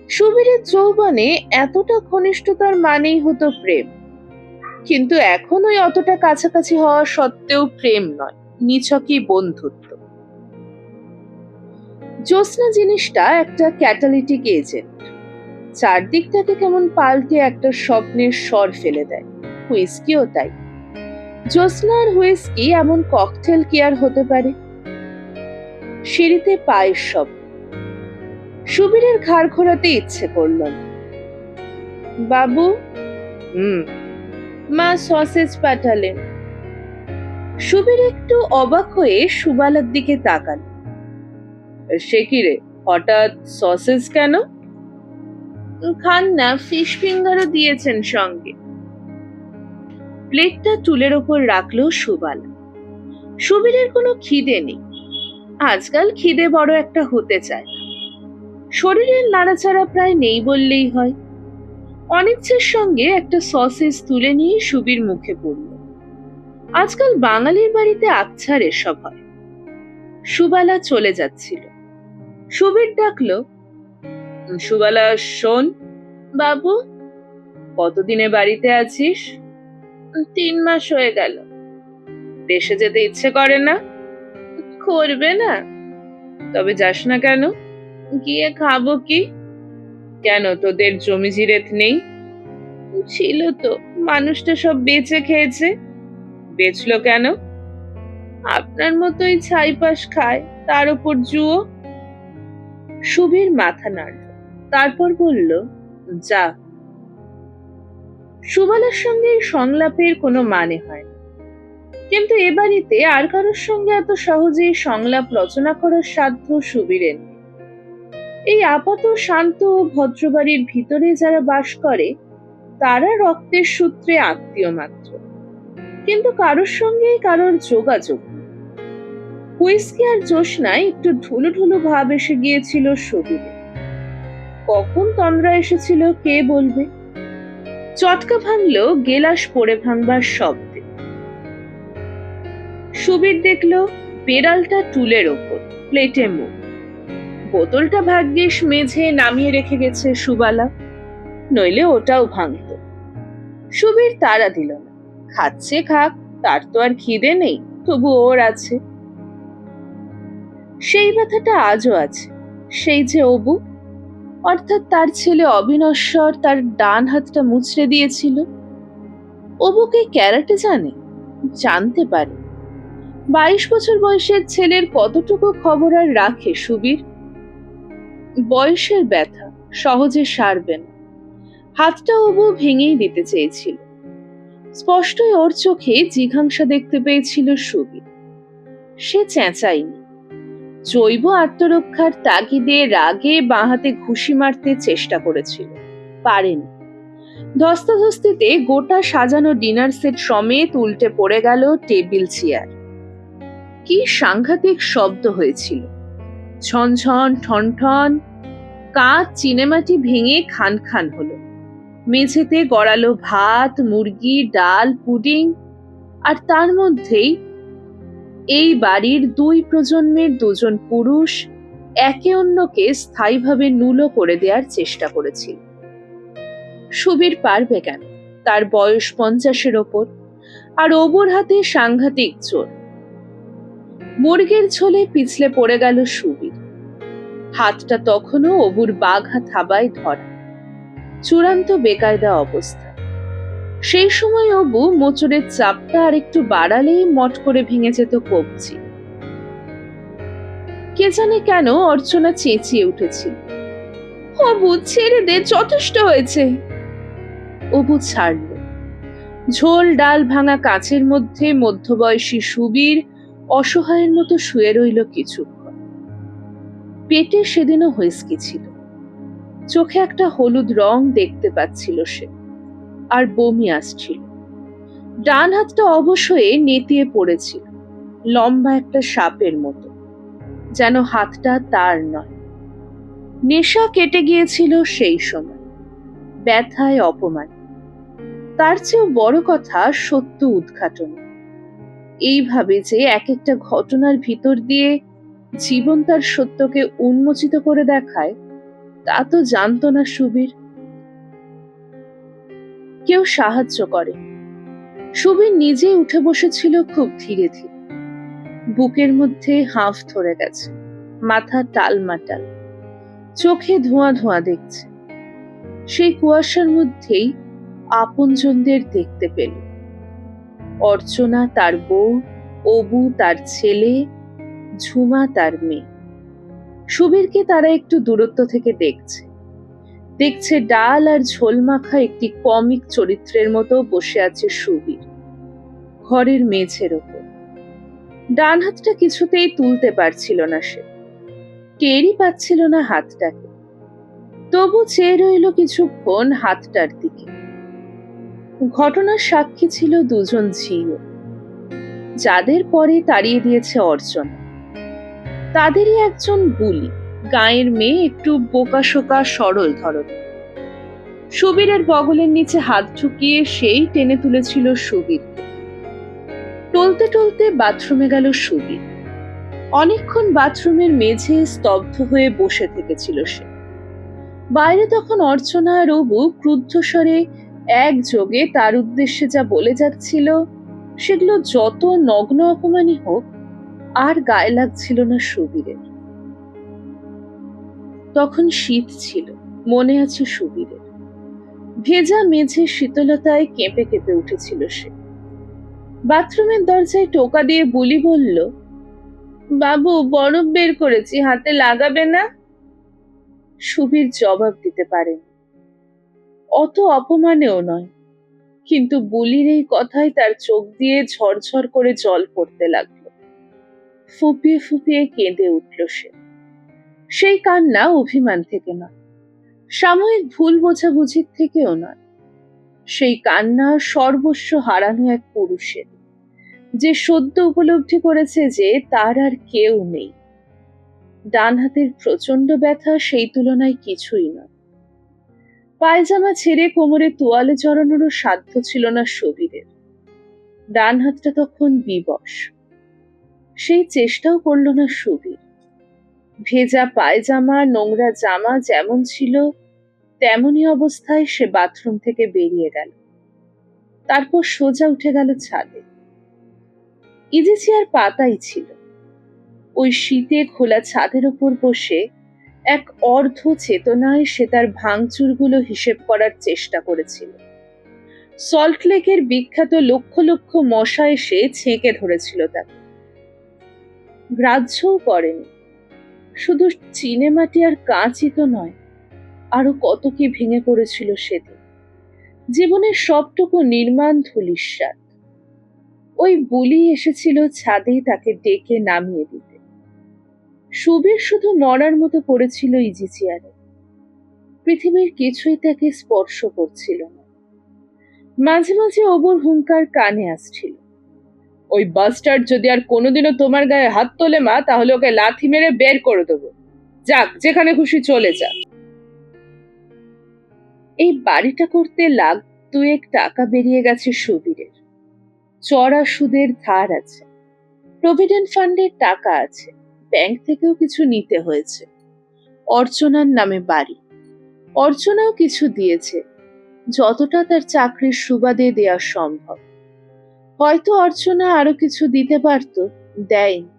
Speaker 1: সুবীরের যৌবনে এতটা ঘনিষ্ঠতার মানেই হতো প্রেম, কিন্তু এখন ওই অতটা কাছাকাছি হওয়া সত্ত্বেও প্রেম নয়, নিছকই বন্ধুত্ব। জ্যোৎস্না জিনিসটা একটা ক্যাটালিটিক এজেন্ট, চারদিকটাকে কেমন পাল্টে একটা স্বপ্নের স্বর ফেলে দেয়। হুইস্কিও তাই। জ্যোৎস্না আর হুইস্কি এমন ককটেল কি আর হতে পারে? সিঁড়িতে পায়ের শব্দ। সুবীরের ঘাড় ঘোরাতে ইচ্ছে করল না। বাবু, মা সসেজ পাঠালেন। সুবীর একটু অবাক হয়ে সুবালার দিকে তাকাল। সে কি রে, হঠাৎ সসেজ কেন? খান না, ফিশ ফিঙ্গারও দিয়েছেন সঙ্গে। প্লেটটা টুলের ওপর রাখলো সুবালা। সুবীরের কোনো খিদে নেই, আজকাল খিদে বড় একটা হতে চায় না। শরীরের নাড়াচাড়া প্রায় নেই বললেই হয়। অনিচ্ছের সঙ্গে একটা সসেজ তুলে নিয়ে সুবীর মুখে পড়ল। আজকাল বাঙালির বাড়িতে আকছার এসব হয়। সুবালা চলে যাচ্ছিল। সুবীর ডাকলো, সুবালা শোন। বাবু, কতদিনে বাড়িতে আছিস? 3 মাস হয়ে গেল। দেশে যেতে ইচ্ছে করে না? করবে না? তবে যাস না কেন? গিয়ে খাবো কি? কেন, তোদের জমি জিরেত নেই? ছিল তো, মানুষটা সব বেচে খেয়েছে। বেচলো কেন? আপনার মতোই ছাইপাশ খায়, তার উপর জুয়ো। সুবীর মাথা নাড়ল, তারপর বলল, যা। সুবালার সঙ্গে সংলাপের কোনো মানে হয় না, কিন্তু এ বাড়িতে আর কারোর সঙ্গে এত সহজেই সংলাপ রচনা করার সাধ্য সুবীরের নেই। এই আপাত শান্ত ও ভদ্র বাড়ির ভিতরে যারা বাস করে তারা রক্তের সূত্রে আত্মীয় মাত্র, কিন্তু কারোর সঙ্গে কারোর যোগাযোগ নেই। হুইস্কি আর জ্যোৎস্নায় একটু ঢুলু ঢুলু ভাব এসে গিয়েছিল সুবীরের। কখন তন্দ্রা এসেছিল কে বলবে? চটকা ভাঙল গেলাস পড়ে ভাঙবার শব্দে। সুবীর দেখল বেড়ালটা টুলের ওপর, প্লেটে মুখ। বোতলটা ভাগ্যিস মেঝে নামিয়ে রেখে গেছে সুবালা, নইলে ওটাও ভাঙত। সুবীর তাড়া দিল না, খাচ্ছে খাক, তার তো আর খিদে নেই, তবু ওর আছে। সেই ব্যথাটা আজও আছে। সেই যে অবু, অর্থাৎ তার ছেলে অবিনশ্বর তার ডান হাতটা মুচড়ে দিয়েছিল। অবুকে ক্যারাটে জানে, জানতে পারে। 22 বছর বয়সের ছেলের কতটুকু খবর আর রাখে সুবীর? বয়সের ব্যথা সহজে সারবে না। হাতটা অবু ভেঙেই দিতে চেয়েছিল। স্পষ্টই ওর চোখে জিঘাংসা দেখতে পেয়েছিল সুবীর। সে চেঁচায়নি। জৈব আত্মরক্ষার তাগিদে রাগে বাঁ হাতে ঘুষি মারতে চেষ্টা করেছিল, পারেনি। ধস্তাধস্তিতে গোটা সাজানো ডিনার সেট সমেত উল্টে পড়ে গেল টেবিল চেয়ার। কি সাংঘাতিক শব্দ হয়েছিল! ঝনঝন ঠনঠন। কাঁচ চিনেমাটি ভেঙে খান খান হলো। মেঝেতে গড়ালো ভাত, মুরগি, ডাল, পুডিং। আর তার মধ্যেই এই বাড়ির 2 প্রজন্মের 2 জন পুরুষ একে অন্যকে স্থায়ীভাবে নুলো করে দেওয়ার চেষ্টা করেছিল। সুবীর পারবে কেন? তার বয়স 50-এর ওপর, আর অবুর হাতে সাংঘাতিক জোর। মুরগির ঝোলে পিছলে পড়ে গেল সুবীর। হাতটা তখনও অবুর বাঘা থাবায় ধরা, চূড়ান্ত বেকায়দা অবস্থা। সেই সময় অবু মোচড়ের চাপটা আর একটু বাড়ালেই মট করে ভেঙে যেত কবজি। কে জানে কেন অর্চনা চেঁচিয়ে উঠেছিল, অবু ছেড়ে দে, যথেষ্ট হয়েছে। অবু ছাড়ল। ঝোল ডাল ভাঙা কাঁচের মধ্যে মধ্যবয়সী সুবীর অসহায়ের মতো শুয়ে রইল কিছুক্ষণ। পেটে সেদিনও হুইস্কি ছিল, চোখে একটা হলুদ রং দেখতে পাচ্ছিল সে, আর বমি আসছিল। ডান হাতটা অবশ্যই নেতিয়ে পড়েছিল, লম্বা একটা সাপের মতো, যেন হাতটা তার নয়। নেশা কেটে গিয়েছিল সেই সময়, ব্যথায় অপমান। তার চেয়েও বড় কথা সত্য উদ্ঘাটন। এইভাবে যে এক একটা ঘটনার ভিতর দিয়ে জীবন তার সত্যকে উন্মোচিত করে দেখায়, তা তো জানতো না সুবীর। কেউ সাহায্য করে। সুবীর নিজে উঠে বসেছিল খুব ধীরে ধীরে। বুকের মধ্যে হাঁফ ধরে গেছে, মাথা টালমাটাল, চোখে ধোঁয়া ধোঁয়া দেখছে। সেই কুয়াশার মধ্যেই আপনজনদের দেখতে পেল। অর্চনা তার বউ, অবু তার ছেলে, ঝুমা তার মেয়ে। সুবীরকে তারা একটু দূরত্ব থেকে দেখছে। দেখছে ডাল আর ঝোল মাখা একটি কমিক চরিত্রের মতো বসে আছে সুবীর ঘরের মেঝের ওপর। ডান হাতটা কিছুতেই তুলতে পারছিল না সে, টেরই পাচ্ছিল না হাতটাকে। তবু চেয়ে রইল কিছুক্ষণ হাতটার দিকে। ঘটনার সাক্ষী ছিল 2 জন ঝিও, যাদের পরে তাড়িয়ে দিয়েছে অর্চনা। তাদেরই একজন বুলি, গাঁয়ের মেয়ে, একটু বোকাশোকা সরল ধরনের। সুবীরের বগলের নিচে হাত ঢুকিয়ে সেই টেনে তুলেছিল সুবীরকে। টলতে টলতে বাথরুমে গেল সুবীর। অনেকক্ষণ বাথরুমের মেঝে স্তব্ধ হয়ে বসে থেকেছিল সে। বাইরে তখন অর্চনা আর অবু ক্রুদ্ধ স্বরে একযোগে তার উদ্দেশ্যে যা বলে যাচ্ছিল, সেগুলো যত নগ্ন অপমানই হোক, আর গায়ে লাগছিল না সুবীরের। তখন শীত ছিল, মনে আছে সুবীরের। ভেজা মেঝে শীতলতায় কেঁপে কেঁপে উঠেছিল সে। বাথরুমের দরজায় টোকা দিয়ে বুলি বলল, বাবু বরফ বের করেছি, হাতে লাগাবে না? সুবীর জবাব দিতে পারেন, অত অপমানেও নয়, কিন্তু বুলির এই কথায় তার চোখ দিয়ে ঝরঝর করে জল পড়তে লাগলো। ফুপিয়ে ফুপিয়ে কেঁদে উঠল সে। সেই কান্না অভিমান থেকে নয়, সাময়িক ভুল বোঝাবুঝির থেকেও নয়। সেই কান্না সর্বস্ব হারানো এক পুরুষের, যে সদ্য উপলব্ধি করেছে যে তার আর কেউ নেই। ডান হাতের প্রচন্ড ব্যথা সেই তুলনায় কিছুই নয়। পায়জামা ছেড়ে কোমরে তোয়ালে জড়ানোরও সাধ্য ছিল না সুবীরের। ডান হাতটা তখন বিবশ, সেই চেষ্টাও করল না সুবীর। ভেজা পায়জামা, নোংরা জামা যেমন ছিল তেমনই অবস্থায় সে বাথরুম থেকে বেরিয়ে গেল। তারপর সোজা উঠে গেল ছাদে। ইজি চেয়ার পাতাই ছিল। ওই শীতে খোলা ছাদের উপর বসে এক অর্ধ চেতনায় সে তার ভাঙচুরগুলো হিসেব করার চেষ্টা করেছিল। সল্টলেকের বিখ্যাত লক্ষ লক্ষ মশা এসে ছেঁকে ধরেছিল তাকে, গ্রাহ্যও করেনি। শুধু চিনেমাটি আর কাঁচই তো নয়, আরো কত কি ভেঙে পড়েছিল সেদিন। জীবনের সবটুকু নির্মাণ ধূলিসাৎ। ওই বুলি এসেছিল ছাদে তাকে ডেকে নামিয়ে দিতে। সুবীর শুধু মরার মতো পড়েছিল ইজি চেয়ারে। পৃথিবীর কিছুই তাকে স্পর্শ করছিল না। মাঝে মাঝে অবুর হুঙ্কার কানে আসছিল, ওই বাস্টার্ড যদি আর কোনোদিনও তোমার গায়ে হাত তোলে মা, তাহলে ওকে লাথি মেরে বের করে দেবো। যাক, যেখানে খুশি চলে যাক। এই বাড়িটা করতে লাখ 2 টাকা বেরিয়ে গেছে সুবীরের। চড়া সুদের ধার আছে, প্রভিডেন্ট ফান্ডের টাকা আছে, ব্যাংক থেকেও কিছু নিতে হয়েছে। অর্চনার নামে বাড়ি, অর্চনাও কিছু দিয়েছে, যতটা তার চাকরির সুবাদে দেয়া সম্ভব। হয়তো অর্চনা আরো কিছু দিতে পারত, দেয়নি।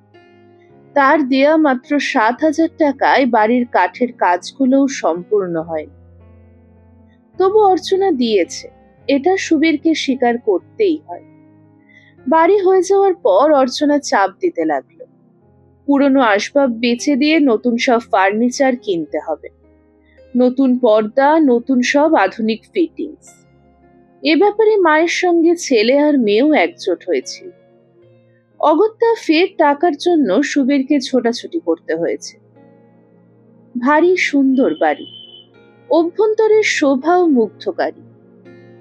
Speaker 1: তার দেয়া মাত্র 7,000 টাকায় বাড়ির কাঠের কাজগুলোও সম্পূর্ণ হয়নি। তবু অর্চনা দিয়েছে, এটা সুবীরকে স্বীকার করতেই হয়। বাড়ি হয়ে যাওয়ার পর অর্চনা চাপ দিতে লাগলো, পুরনো আসবাব বেচে দিয়ে নতুন সব ফার্নিচার কিনতে হবে, নতুন পর্দা, নতুন সব আধুনিক ফিটিংস। এ ব্যাপারে মায়ের সঙ্গে ছেলে আর মেয়েও একজোট হয়েছিল। অগত্যা ফের টাকার জন্য সুবীরকে ছোটাছুটি করতে হয়েছে। ভারী সুন্দর বাড়ি, অভ্যন্তরের শোভাও মুগ্ধকারী।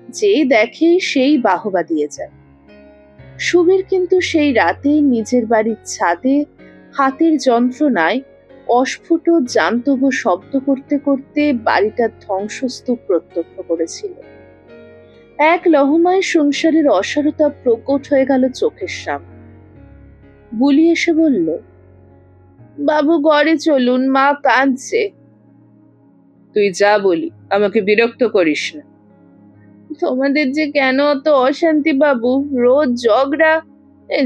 Speaker 1: যে দেখে সেই বাহবা দিয়ে যায়। সুবীর কিন্তু সেই রাতে নিজের বাড়ির ছাদে হাতের যন্ত্রণায় অস্ফুট জান্তব শব্দ করতে করতে বাড়িটার ধ্বংসস্তূপ প্রত্যক্ষ করেছিল। এক লহমায় সংসারের অসারতা প্রকট হয়ে গেল চোখের সামনে। বুলি এসে বলল, বাবু ঘরে চলুন, মা কাঁদছে। তুই যা বলি, আমাকে বিরক্ত করিস না। তোমাদের যে কেন অত অশান্তি বাবু, রোজ ঝগড়া।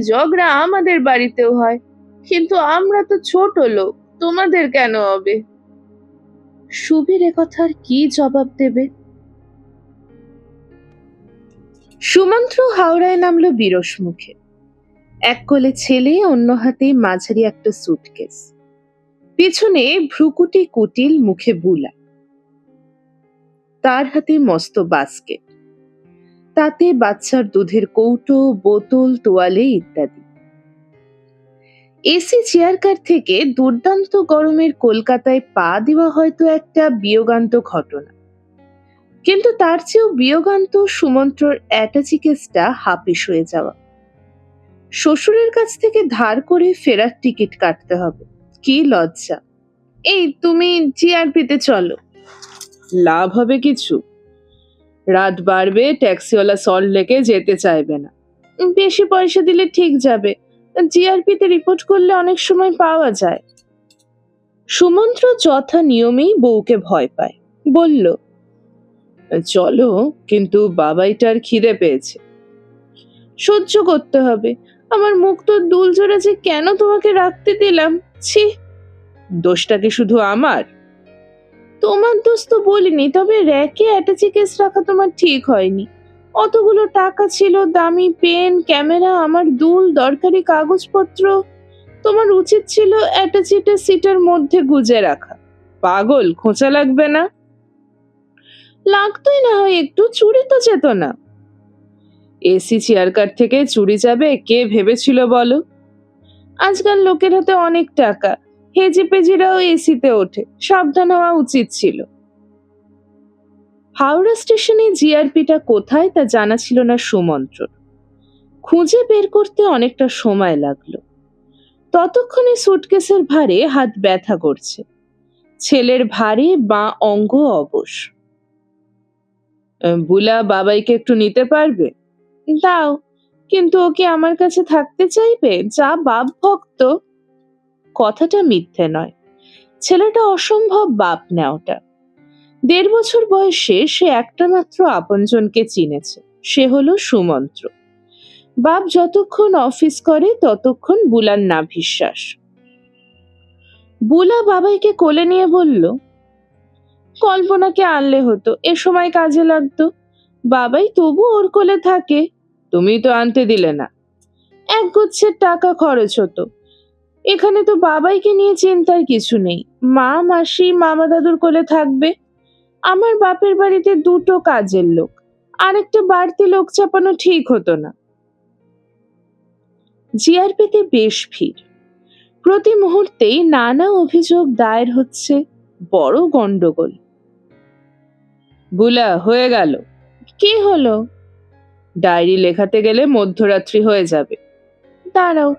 Speaker 1: ঝগড়া আমাদের বাড়িতেও হয়, কিন্তু আমরা তো ছোট লোক, তোমাদের কেন হবে? সুবীর একথার কি জবাব দেবে? সুমন্ত্র হাওড়ায় নামলো বিরস মুখে। এক কোলে ছেলে, অন্য হাতে মাঝারি একটা সুটকেস, পিছনে ভ্রুকুটি কুটিল, মুখে বুলা। তার হাতে মস্ত বাস্কেট, তাতে বাচ্চার দুধের কৌটো, বোতল, তোয়ালে ইত্যাদি। এসি চেয়ার কার থেকে দুর্দান্ত গরমের কলকাতায় পা দেওয়া হয়তো একটা বিয়োগান্ত ঘটনা, কিন্তু তার চেয়েও বিয়োগান্ত সুমন্ত্রর অ্যাটাচি কেসটা হাপিস হয়ে যাওয়া। শ্বশুরের কাছ থেকে ধার করে ফেরার টিকিট কাটতে হবে, কি লজ্জা! এই তুমি জিআরপিতে চলো। লাভ হবে কিছু? রাত বাড়বে, ট্যাক্সিওয়ালা সল্ট লেকে যেতে চাইবে না। বেশি পয়সা দিলে ঠিক যাবে, জিআরপিতে রিপোর্ট করলে অনেক সময় পাওয়া যায়। সুমন্ত্র যথা নিয়মেই বউকে ভয় পায়, বলল, চলো, কিন্তু বাবাইটার খিদে পেয়েছে। সহ্য করতে হবে। আমার মুখ তো দুল জোড়া, যে কেন তোমাকে রাখতে দিলাম। ছি, দোষটা কি শুধু আমার? তোমার দোষ তো বলিনি, তবে র্যাকে অ্যাটাচি কেস রাখা তোমার ঠিক হয়নি। অতগুলো টাকা ছিল, দামি পেন, ক্যামেরা, আমার দুল, দরকারি কাগজপত্র। তোমার উচিত ছিল অ্যাটাচিটা সিটের মধ্যে গুজে রাখা। পাগল, খোঁচা লাগবে না? লাগতোই না হয় একটু, চুরি তো যেত না। এসি চেয়ার কার থেকে চুরি যাবে, কে ভেবেছিল বলো? আজকাল লোকের হাতে অনেক টাকা, হেজি পেজিরাও এসিতে ওঠে, সাবধান হওয়া উচিত ছিল। হাওড়া স্টেশনে জিআরপিটা কোথায় তা জানা ছিল না সুমন্ত্র। খুঁজে বের করতে অনেকটা সময় লাগলো। ততক্ষণে সুটকেসের ভারে হাত ব্যথা করছে, ছেলের ভারে বাঁ অঙ্গ অবশ। বুলা বাবাইকে একটু নিতে পারবে? দাও, কিন্তু ও কি আমার কাছে থাকতে চাইবে? যা বাপ ভক্ত। কথাটা মিথ্যে নয়, ছেলেটা অসম্ভব বাপ নেওয়াটা। ১.৫ বছর বয়সে সে একটা মাত্র আপনজনকে চিনেছে, সে হলো সুমন্ত্র। বাপ যতক্ষণ অফিস করে ততক্ষণ বুলার নাভিশ্বাস। বুলা বাবাইকে কোলে নিয়ে বলল, কল্পনাকে আনলে হতো, এ সময় কাজে লাগতো। বাবাই তবু ওর কোলে থাকে। তুমি তো আনতে দিলে না। একগুচ্ছের টাকা খরচ হতো। এখানে তো বাবাইকে নিয়ে চিন্তার কিছু নেই। মা, মাসি, মামা দাদুর কোলে থাকবে। আমার বাপের বাড়িতে ২টো কাজের লোক, আরেকটা বাড়তি লোক চাপানো ঠিক হতো না। জিআরপিতে বেশ ভিড়। প্রতি মুহূর্তেই নানা অভিযোগ দায়ের হচ্ছে, বড় গন্ডগোল। বুলা, হয়ে গেল। কি হলো? ডায়েরি লেখাতে গেলে মধ্যরাত্রি হয়ে যাবে। দাঁড়াও,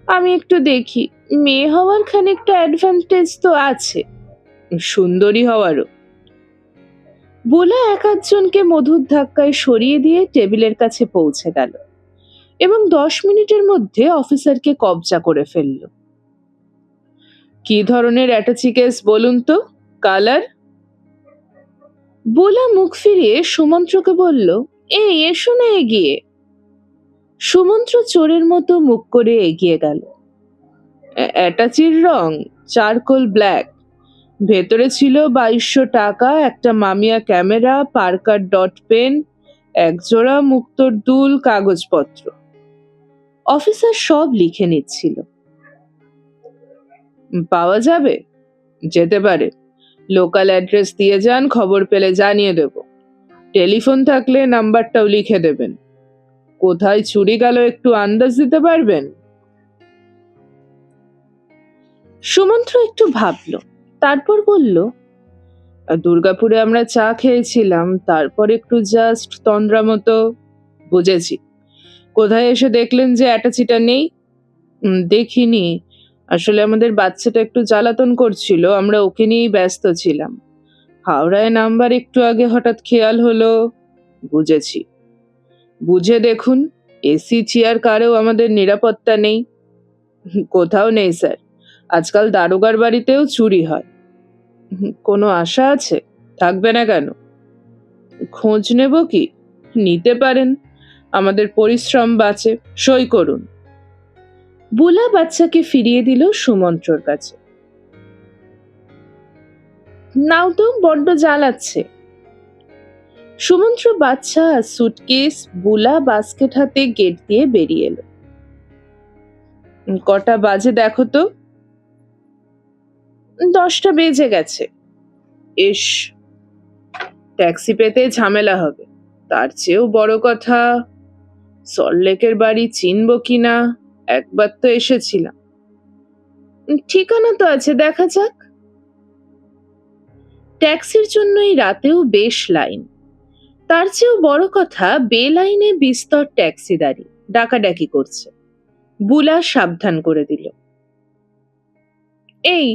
Speaker 1: আমি একটু দেখি। মেয়ে হওয়ার খানিকটা অ্যাডভান্টেজ তো আছে, সুন্দরী হওয়ারও। বুলা এক আধজনকে মধুর ধাক্কায় সরিয়ে দিয়ে টেবিলের কাছে পৌঁছে গেল এবং ১০ মিনিটের মধ্যে অফিসারকে কবজা করে ফেলল। কি ধরনের অ্যাটাচি কেস বলুন তো? কালার? বুলা মুখ ফিরিয়ে সুমন্ত্রকে বলল, এই এসো না এগিয়ে। সুমন্ত্র চোরের মতো মুখ করে এগিয়ে গেল। অ্যাটাচির রং চারকোল ব্ল্যাক, ভেতরে ছিল ২২০০ টাকা, একটা মামিয়া ক্যামেরা, পার্কার ডট পেন, একজোড়া মুক্তোর দুল, কাগজপত্র। অফিসার সব লিখে নিচ্ছিল। পাওয়া যাবে? যেতে পারে। লোকাল অ্যাড্রেস দিয়ে যান, খবর পেলে জানিয়ে দেব। টেলিফোন থাকলে নাম্বারটাও লিখে দেবেন। কোথায় চুরি গেল একটু আন্দাজ দিতে পারবেন? সুমন্ত্র একটু ভাবল, তারপর বলল, দুর্গাপুরে আমরা চা খেয়েছিলাম, তারপর একটু জাস্ট তন্দ্রা মতো। বুঝেছি। কোথায় এসে দেখলেন যে অ্যাটাচিটা নেই? দেখিনি, আসলে আমাদের বাচ্চাটা একটু জ্বালাতন করছিল, আমরা ওকে নিয়েই ব্যস্ত ছিলাম। হাওড়ায় নাম্বার একটু আগে হঠাৎ খেয়াল হলো। বুঝেছি। বুঝে দেখুন, এসি চেয়ার কারেও আমাদের নিরাপত্তা নেই। কোথাও নেই স্যার, আজকাল দারোগার বাড়িতেও চুরি হয়। কোনো আশা আছে? থাকবে না কেন? খোঁজ নেব কি? নিতে পারেন, আমাদের পরিশ্রম বাঁচে। সই করুন। বুলা বাচ্চাকে ফিরিয়ে দিল সুমন্ত্রর কাছে। নাও তো, বড্ড জ্বালাচ্ছে। সুমন্ত্র বাচ্চা, সুটকেস, বুলা বাস্কেট হাতে গেট দিয়ে বেরিয়ে এলো। কটা বাজে দেখো তো? ১০টা বেজে গেছে। ইস, ট্যাক্সি পেতে ঝামেলা হবে। তার চেয়েও বড় কথা, সল্টলেকের বাড়ি চিনব কিনা। একবার তো এসেছিলাম। ঠিকানা তো আছে, দেখা যাক। ট্যাক্সির জন্যই রাতেও বেশ লাইন। তার চেয়েও বড় কথা, বেলাইনে বিস্তর ট্যাক্সিদারি ডাকাডাকি করছে। বুলা সাবধান করে দিল, এই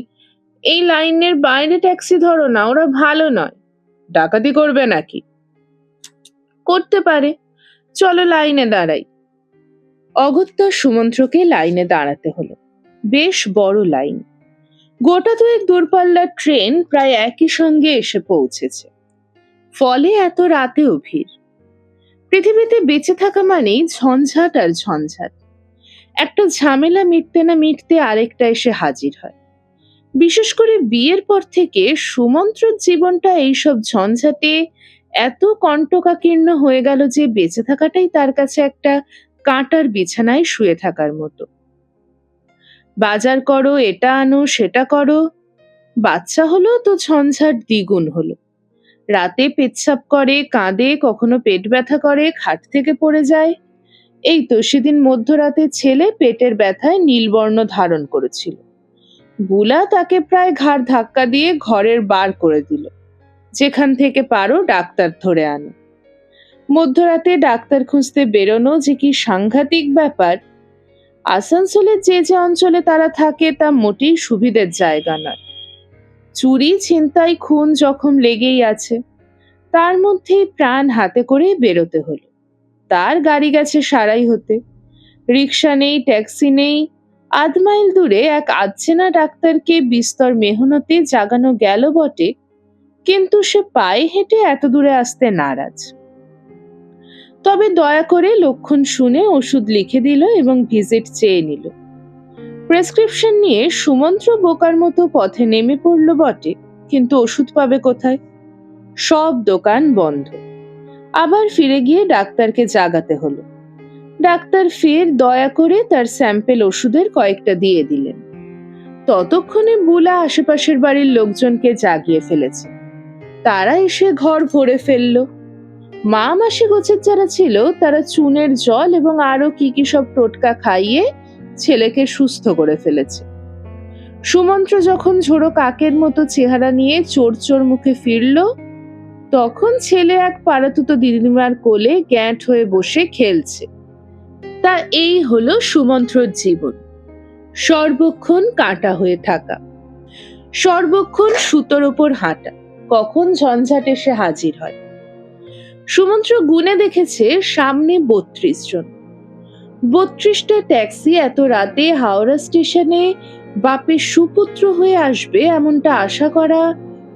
Speaker 1: এই লাইনের বাইরে ট্যাক্সি ধরো না, ওরা ভালো নয়। ডাকাতি করবে নাকি? করতে পারে, চলো লাইনে দাঁড়াই। অগত্যা সুমন্ত্রকে লাইনে দাঁড়াতে হলো। বেশ বড় লাইন। গোটা দুয়েক দূরপাল্লার ট্রেন প্রায় একই সঙ্গে এসে পৌঁছেছে, ফলে এত রাতেও ভিড়। পৃথিবীতে বেঁচে থাকা মানেই ঝঞ্ঝাট আর ঝঞ্ঝাট। একটা ঝামেলা মিটতে না মিটতে আরেকটা এসে হাজির হয়। বিশেষ করে বিয়ের পর থেকে সুমন্ত্রর জীবনটা এইসব ঝঞ্ঝাটে এত কণ্টকাকীর্ণ হয়ে গেল যে বেঁচে থাকাটাই তার কাছে একটা কাঁটার বিছানায় শুয়ে থাকার মতো। বাজার করো, এটা আনো, সেটা করো। বাচ্চা হলো তো ঝঞ্ঝাট দ্বিগুণ হলো। রাতে পেচ্ছাপ করে, কাঁদে, কখনো পেট ব্যথা করে, খাট থেকে পড়ে যায়। এই তো সেদিন মধ্যরাতে ছেলে পেটের ব্যথায় নীলবর্ণ ধারণ করেছিল। বুলা তাকে প্রায় ঘাড় ধাক্কা দিয়ে ঘরের বার করে দিল, যেখান থেকে পারো ডাক্তার ধরে আনো। মধ্যরাতে ডাক্তার খুঁজতে বেরোনো যে কি সাংঘাতিক ব্যাপার। আসানসোলের যে যে অঞ্চলে তারা থাকে তা মোটেই সুবিধের জায়গা নয়। চুরি, ছিনতাই, খুন, জখম লেগেই আছে। তার মধ্যেই প্রাণ হাতে করে বেরোতে হলো। তার গাড়ি গেছে সারাই হতে। রিক্সা নেই, ট্যাক্সি নেই। আধ মাইল দূরে এক আধচেনা ডাক্তারকে বিস্তর মেহনতে জাগানো গেল বটে, কিন্তু সে পায়ে হেঁটে এত দূরে আসতে নারাজ। তবে দয়া করে লক্ষণ শুনে ওষুধ লিখে দিল এবং ভিজিট চেয়ে নিল। প্রেসক্রিপশন নিয়ে সুমন্ত্র বোকার মতো পথে নেমে পড়ল বটে, কিন্তু ওষুধ পাবে কোথায়? সব দোকান বন্ধ। আবার ফিরে গিয়ে ডাক্তারকে জাগাতে হলো। ডাক্তার ফের দয়া করে তার স্যাম্পেল ওষুধের কয়েকটা দিয়ে দিলেন। ততক্ষণে বুলা আশেপাশের বাড়ির লোকজনকে জাগিয়ে ফেলেছে। তারা এসে ঘর ভরে ফেলল। মা মাসি গোছের যারা ছিল তারা চুনের জল এবং আরো কি কি সব টোটকা খাইয়ে ছেলেকে সুস্থ করে ফেলেছে। সুমন্ত্র যখন ঝোড়ো কাকের মতো চেহারা নিয়ে চোর চোর মুখে ফিরল, তখন ছেলে এক পাড়াতুতো দিদিমার কোলে গ্যাঁট হয়ে বসে খেলছে। তা এই হলো সুমন্ত্রর জীবন। সর্বক্ষণ কাঁটা হয়ে থাকা, সর্বক্ষণ সুতোর ওপর হাঁটা, কখন ঝঞ্ঝাট এসে হাজির হয়। সুমন্ত্র গুনে দেখেছে সামনে ৩২ জন। ৩২টা ট্যাক্সি এত রাতে হাওড়া স্টেশনে বাপের সুপুত্র হয়ে আসবে এমনটা আশা করা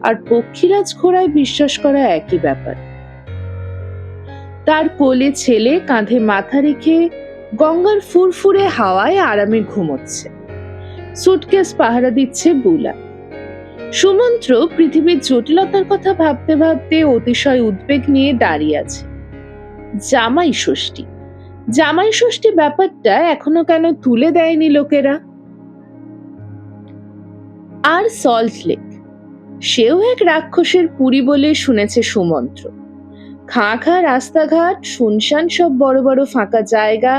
Speaker 1: আর পক্ষীরাজ ঘোড়ায় বিশ্বাস করা একই ব্যাপার। তার কোলে ছেলে কাঁধে মাথা রেখে গঙ্গার ফুরফুরে হাওয়ায় আরামে ঘুমোচ্ছে। সুটকেস পাহারা দিচ্ছে বুলা। সুমন্ত্র পৃথিবীর জটিলতার কথা ভাবতে ভাবতে অতিশয় উদ্বেগ নিয়ে দাঁড়িয়ে আছে। জামাই ষষ্ঠী, জামাই ষষ্ঠী ব্যাপারটা এখনো কেন তুলে দেয়নি লোকেরা? আর সল্ট লেক, সেও এক রাক্ষসের পুরী বলে শুনেছে সুমন্ত্র। খাঁ খাঁ রাস্তাঘাট, শুনশান সব বড় বড় ফাঁকা জায়গা,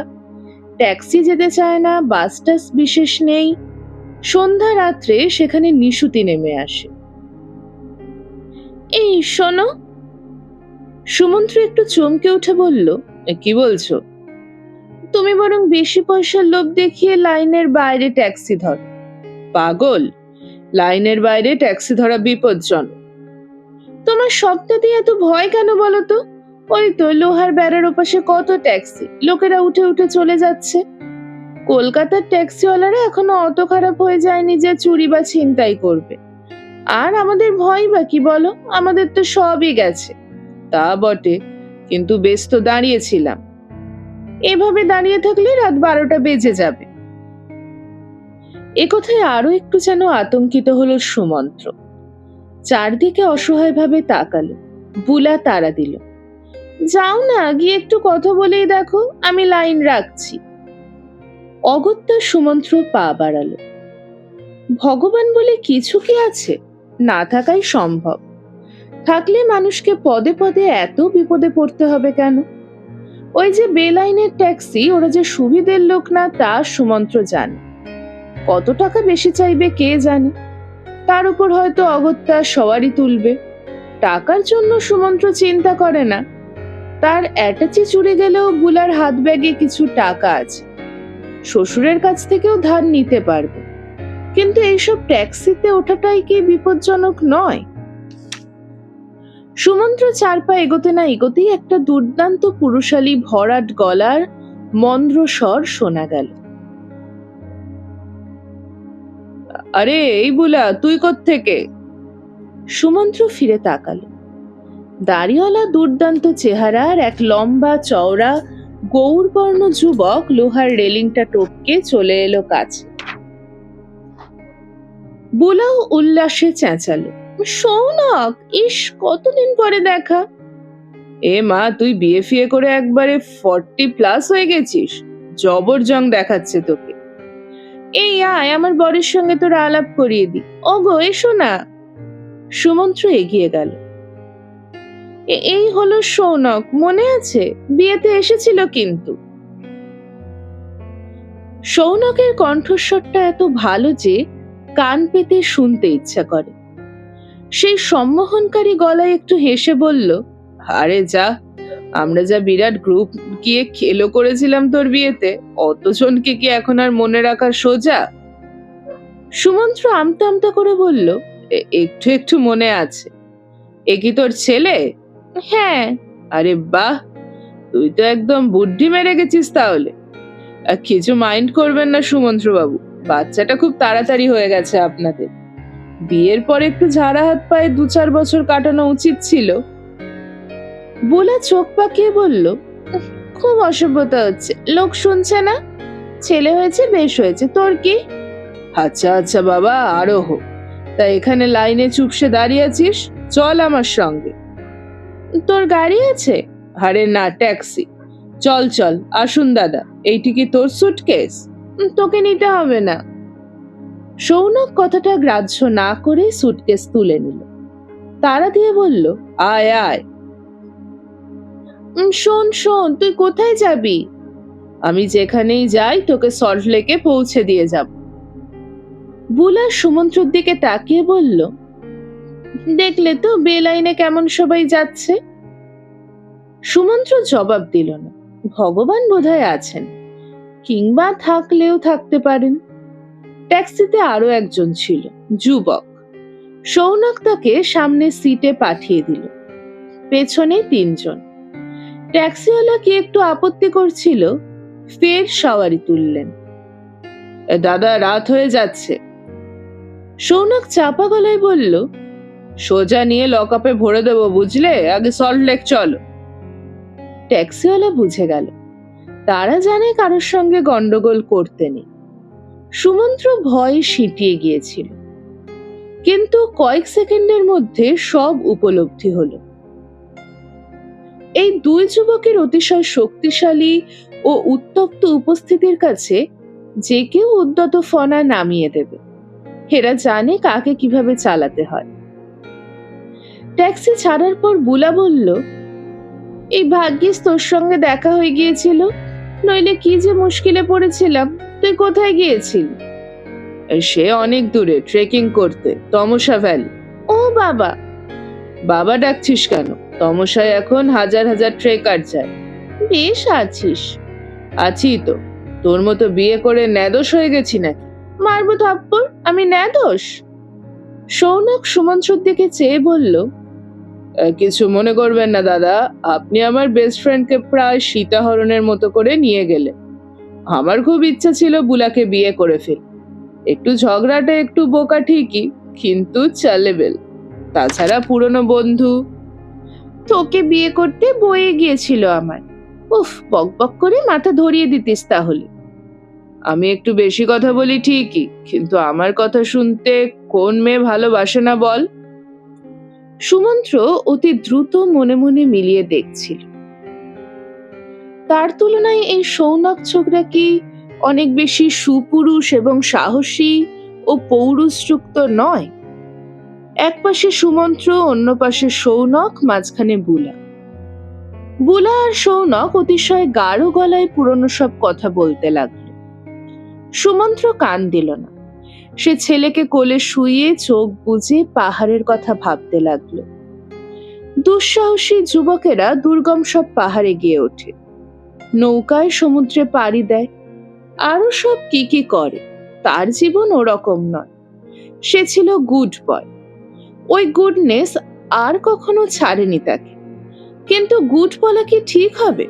Speaker 1: ট্যাক্সি যেতে চায় না, বাস টাস বিশেষ নেই। সন্ধ্যা রাত্রে সেখানে নিশুতি নেমে আসে। এই শোনো। সুমন্ত্র একটু চমকে উঠে বলল, কি বলছো? তুমি বরং বেশি পয়সার লোভ দেখিয়ে লাইনের বাইরে ট্যাক্সি ধর। পাগল, লাইনের বাইরে ট্যাক্সি ধরা বিপজ্জনক। তোমার সবটা দিয়ে এত ভয় কেন বলো তো? ওই তো লোহার বেড়ার ওপাশে কত ট্যাক্সি, লোকেরা উঠে উঠে চলে যাচ্ছে। কলকাতার ট্যাক্সিওয়ালারা এখনো অত খারাপ হয়ে যায়নি যে চুরি বা ছিনতাই করবে। আর আমাদের ভয় বা কি বলো? আমাদের তো সবই গেছে। তা বটে, কিন্তু বেশ তো দাঁড়িয়েছিলাম। এভাবে দাঁড়িয়ে থাকলে রাত 12টা বেজে যাবে। একথায় আরো একটু যেন আতঙ্কিত হলো সুমন্ত্র। চারদিকে অসহায়ভাবে তাকালো। বুলা তাড়া দিল, যাও না, গিয়ে একটু কথা বলেই দেখো, আমি লাইন রাখছি। অগত্যা সুমন্ত্র পা বাড়ালো। ভগবান বলে কিছু কি আছে? না থাকাই সম্ভব। থাকলে মানুষকে পদে পদে এত বিপদে পড়তে হবে কেন? ওই যে বেলাইনের ট্যাক্সি, ওরা যে সুবিধের লোক না তা সুমন্ত্র জানে। কত টাকা বেশি চাইবে কে জানে। তার উপর হয়তো অগত্যা সওয়ারি তুলবে। টাকার জন্য সুমন্ত্র চিন্তা করে না। তার অ্যাটাচি চুরি গেলেও বুলার হাত ব্যাগে কিছু টাকা আছে, শ্বশুরের কাছ থেকেও ধার নিতে পারবে। কিন্তু এইসব ট্যাক্সিতে ওঠাটাই কি বিপজ্জনক নয়? সুমন্ত্র 4 পা এগোতে না এগোতেই একটা দুর্দান্ত পুরুষালী ভরাট গলার মন্দ্র স্বর শোনা গেল। আরে এই বুলা, তুই কোত্থেকে? সুমন্ত্র ফিরে তাকালো। দাড়িওয়ালা দুর্দান্ত চেহারার এক লম্বা চওড়া গৌরবর্ণ যুবক লোহার রেলিংটা টপকে চলে এলো কাছে। বুলাও উল্লাসে চেঁচালো, সৌনক, ইস কতদিন পরে দেখা। এ মা, তুই বিয়ে ফিয়ে করে একবারে 40+ হয়ে গেছিস। জবরজং দেখাচ্ছে তোকে। এই আয়, আমার বরের সঙ্গে তোর আলাপ করিয়ে দি। ওগো এসো না। সুমন্ত্র এগিয়ে গেল। এই হলো সৌনক, মনে আছে? বিয়েতে এসেছিল কিন্তু। সৌনকের কণ্ঠস্বরটা এত ভালো যে কান পেতে শুনতে ইচ্ছা করে। সেই সম্মোহনকারী গলায় একটু হেসে বলল, আরে যা, আমরা যা বিরাট গ্রুপ গিয়ে খেলো করেছিলাম তোর বিয়েতে, অতজনকে কি এখন আর মনে রাখা সোজা? সুমন্ত্র আমতা আমতা করে বলল, একটু একটু মনে আছে। এ কি তোর ছেলে? হ্যাঁ।
Speaker 2: আরে বাহ, তুই তো একদম বুদ্ধি মেরে গেছিস তাহলে। কিছু মাইন্ড করবেন না সুমন্ত্র বাবু, বাচ্চাটা খুব তাড়াতাড়ি হয়ে গেছে আপনাদের। বিয়ের পর একটু ঝাড়া হাত পায়ে 2-4 বছর কাটানো উচিত ছিল।
Speaker 1: বুলা চোখ পাকিয়ে বলল, খুব অসভ্যতা হচ্ছে, লোক শুনছে না? ছেলে হয়েছে বেশ হয়েছে, তোর কি?
Speaker 2: আচ্ছা আচ্ছা বাবা, আরো হোক। তা এখানে লাইনে চুপসে দাঁড়িয়ে আছিস, চল আমার সঙ্গে।
Speaker 1: তোর গাড়ি আছে?
Speaker 2: আরে না, ট্যাক্সি। চল চল, আসুন দাদা। এইটি কি তোর সুটকেস?
Speaker 1: তোকে নিতে হবে না। সৌনক কথাটা গ্রাহ্য না করে সুটকেস তুলে নিল। তারা দিয়ে বলল,
Speaker 2: আয় আয়।
Speaker 1: শোন শোন, তুই কোথায় যাবি?
Speaker 2: আমি যেখানেই যাই তোকে সল্ট লেকে পৌঁছে দিয়ে যাব।
Speaker 1: বুলা সুমন্ত্রর দিকে তাকিয়ে বলল, দেখলে তো বেলাইনে কেমন সবাই যাচ্ছে। সুমন্ত্র জবাব দিল না। ভগবান বোধহয় আছেন, কিংবা থাকলেও থাকতে পারেন। ট্যাক্সিতে আরো একজন ছিল, যুবক। সৌনক তাকে সামনে সিটে পাঠিয়ে দিল। পেছনে 3 জন। ট্যাক্সিওয়ালা কি একটু আপত্তি করছিল, ফের সওয়ারি তুললেন।
Speaker 2: দাদা, রাত হয়ে যাচ্ছে।
Speaker 1: সৌনক চাপা গলায় বলল,
Speaker 2: সোজা নিয়ে লকআপে ভরে দেবো বুঝলে, আগে সল্ট লেক চলো।
Speaker 1: ট্যাক্সিওয়ালা বুঝে গেল, তারা জানে কারোর সঙ্গে গন্ডগোল করতে নেই। সুমন্ত্র ভয়ে সিঁটিয়ে গিয়েছিল, কিন্তু কয়েক সেকেন্ডের মধ্যে সব উপলব্ধি হলো। এই 2 যুবকের অতিশয় শক্তিশালী ও উত্তপ্ত উপস্থিতির কাছে যে কেউ উদ্যত ফনা নামিয়ে দেবে। এরা জানে কাকে কিভাবে চালাতে হয়। ট্যাক্সি ছাড়ার পর বুলা বলল, এই ভাগ্যিস তোর সঙ্গে দেখা হয়ে গিয়েছিল, নইলে কি যে মুশকিলে পড়েছিলাম। তুই কোথায় গিয়েছিলি?
Speaker 2: সে অনেক দূরে, ট্রেকিং করতে, তমসা ভ্যালি।
Speaker 1: ও বাবা।
Speaker 2: বাবা ডাকছিস কেন? তমসায় এখন হাজার হাজার ট্রেকার যায়।
Speaker 1: বেশ আছিস?
Speaker 2: আছি তো। তোর মতো বিয়ে করে ন্যাদোষ হয়ে গেছি নাকি?
Speaker 1: মারবো থাপ্পড়, আমি ন্যাদোষ? সৌনক সুমন্ত্রর দিকে চেয়ে বলল,
Speaker 2: কিছু মনে করবেন না দাদা, আপনি আমার বেস্ট ফ্রেন্ডকে প্রায় সীতাহরণের মতো করে নিয়ে গেলেন। আমার খুব ইচ্ছা ছিল বুলাকে বিয়ে করে ফেল। একটু ঝগড়াটা একটু বোকা ঠিকই, কিন্তু চালেবেল। তাছাড়া পুরনো বন্ধু।
Speaker 1: তোকে বিয়ে করতে বয়ে গিয়েছিল আমার। উফ, বক বক করে মাথা ধরিয়ে দিতিস তাহলে।
Speaker 2: আমি একটু বেশি কথা বলি ঠিকই, কিন্তু আমার কথা শুনতে কোন মেয়ে ভালোবাসে না বল?
Speaker 1: সুমন্ত্র অতি দ্রুত মনে মনে মিলিয়ে দেখছিল, তার তুলনায় এই সৌনক ছোকরা কি অনেক বেশি সুপুরুষ এবং সাহসী ও পৌরুষযুক্ত নয়? এক পাশে সুমন্ত্র, অন্য পাশে সৌনক, মাঝখানে বুলা। বুলা আর সৌনক অতিশয় গাঢ় গলায় পুরনো সব কথা বলতে লাগলো। সুমন্ত্র কান দিল না। সে ছেলেকে কোলে শুইয়ে চোখ বুজে পাহাড়ের কথা ভাবতে লাগলো। দুঃসাহসী যুবকেরা দুর্গম সব পাহাড়ে গিয়ে ওঠে, নৌকায় সমুদ্রে পাড়ি দেয়, আরো সব কি কি করে। তার জীবন ওরকম নয়। সে ছিল গুড বয়। ওই গুডনেস আর কখনো ছাড়েনি তাকে। কিন্তু গুড বলা কি ঠিক হবে?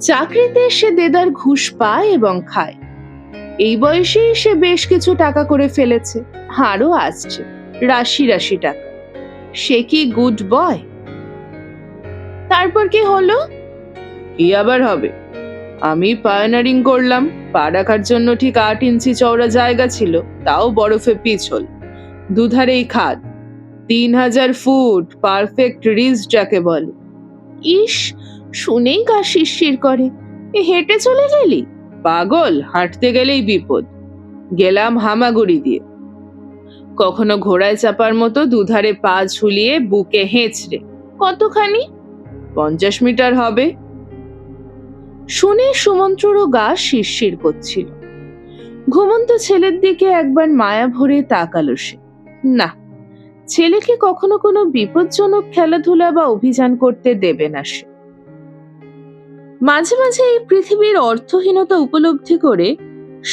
Speaker 1: চাকরিতে সে দেদার ঘুষ পায় এবং খায়। এই বয়সেই সে বেশ কিছু টাকা করে ফেলেছে, আরো আসছে রাশি রাশি টাকা। সে কি গুড বয়? তারপর কি হলো?
Speaker 2: কি আবার হবে? আমি পায়োনিয়ারিং করলাম। পা রাখার জন্য ঠিক 8 ইঞ্চি চওড়া জায়গা ছিল, তাও বরফে পিছল, দুধারেই খাদ। 3000 ফুট, পারফেক্ট রিজ যাকে বলে।
Speaker 1: ইস, শুনেই গা শিরশির করে। হেঁটে চলে গেলি?
Speaker 2: পাগল, হাঁটতে গেলেই বিপদ। গেলাম হামাগুড়ি দিয়ে, কখনো ঘোড়ায় চাপার মতো দুধারে পা ঝুলিয়ে বুকে হেঁচড়ে।
Speaker 1: কতখানি?
Speaker 2: 50 মিটার হবে।
Speaker 1: শুনে সুমন্ত্ররও গা শিরশির করছিল। ঘুমন্ত ছেলের দিকে একবার মায়া ভরে তাকালো সে। না, ছেলেকে কখনো কোনো বিপজ্জনক খেলাধুলা বা অভিযান করতে দেবে না সে। মাঝে মাঝে এই পৃথিবীর অর্থহীনতা উপলব্ধি করে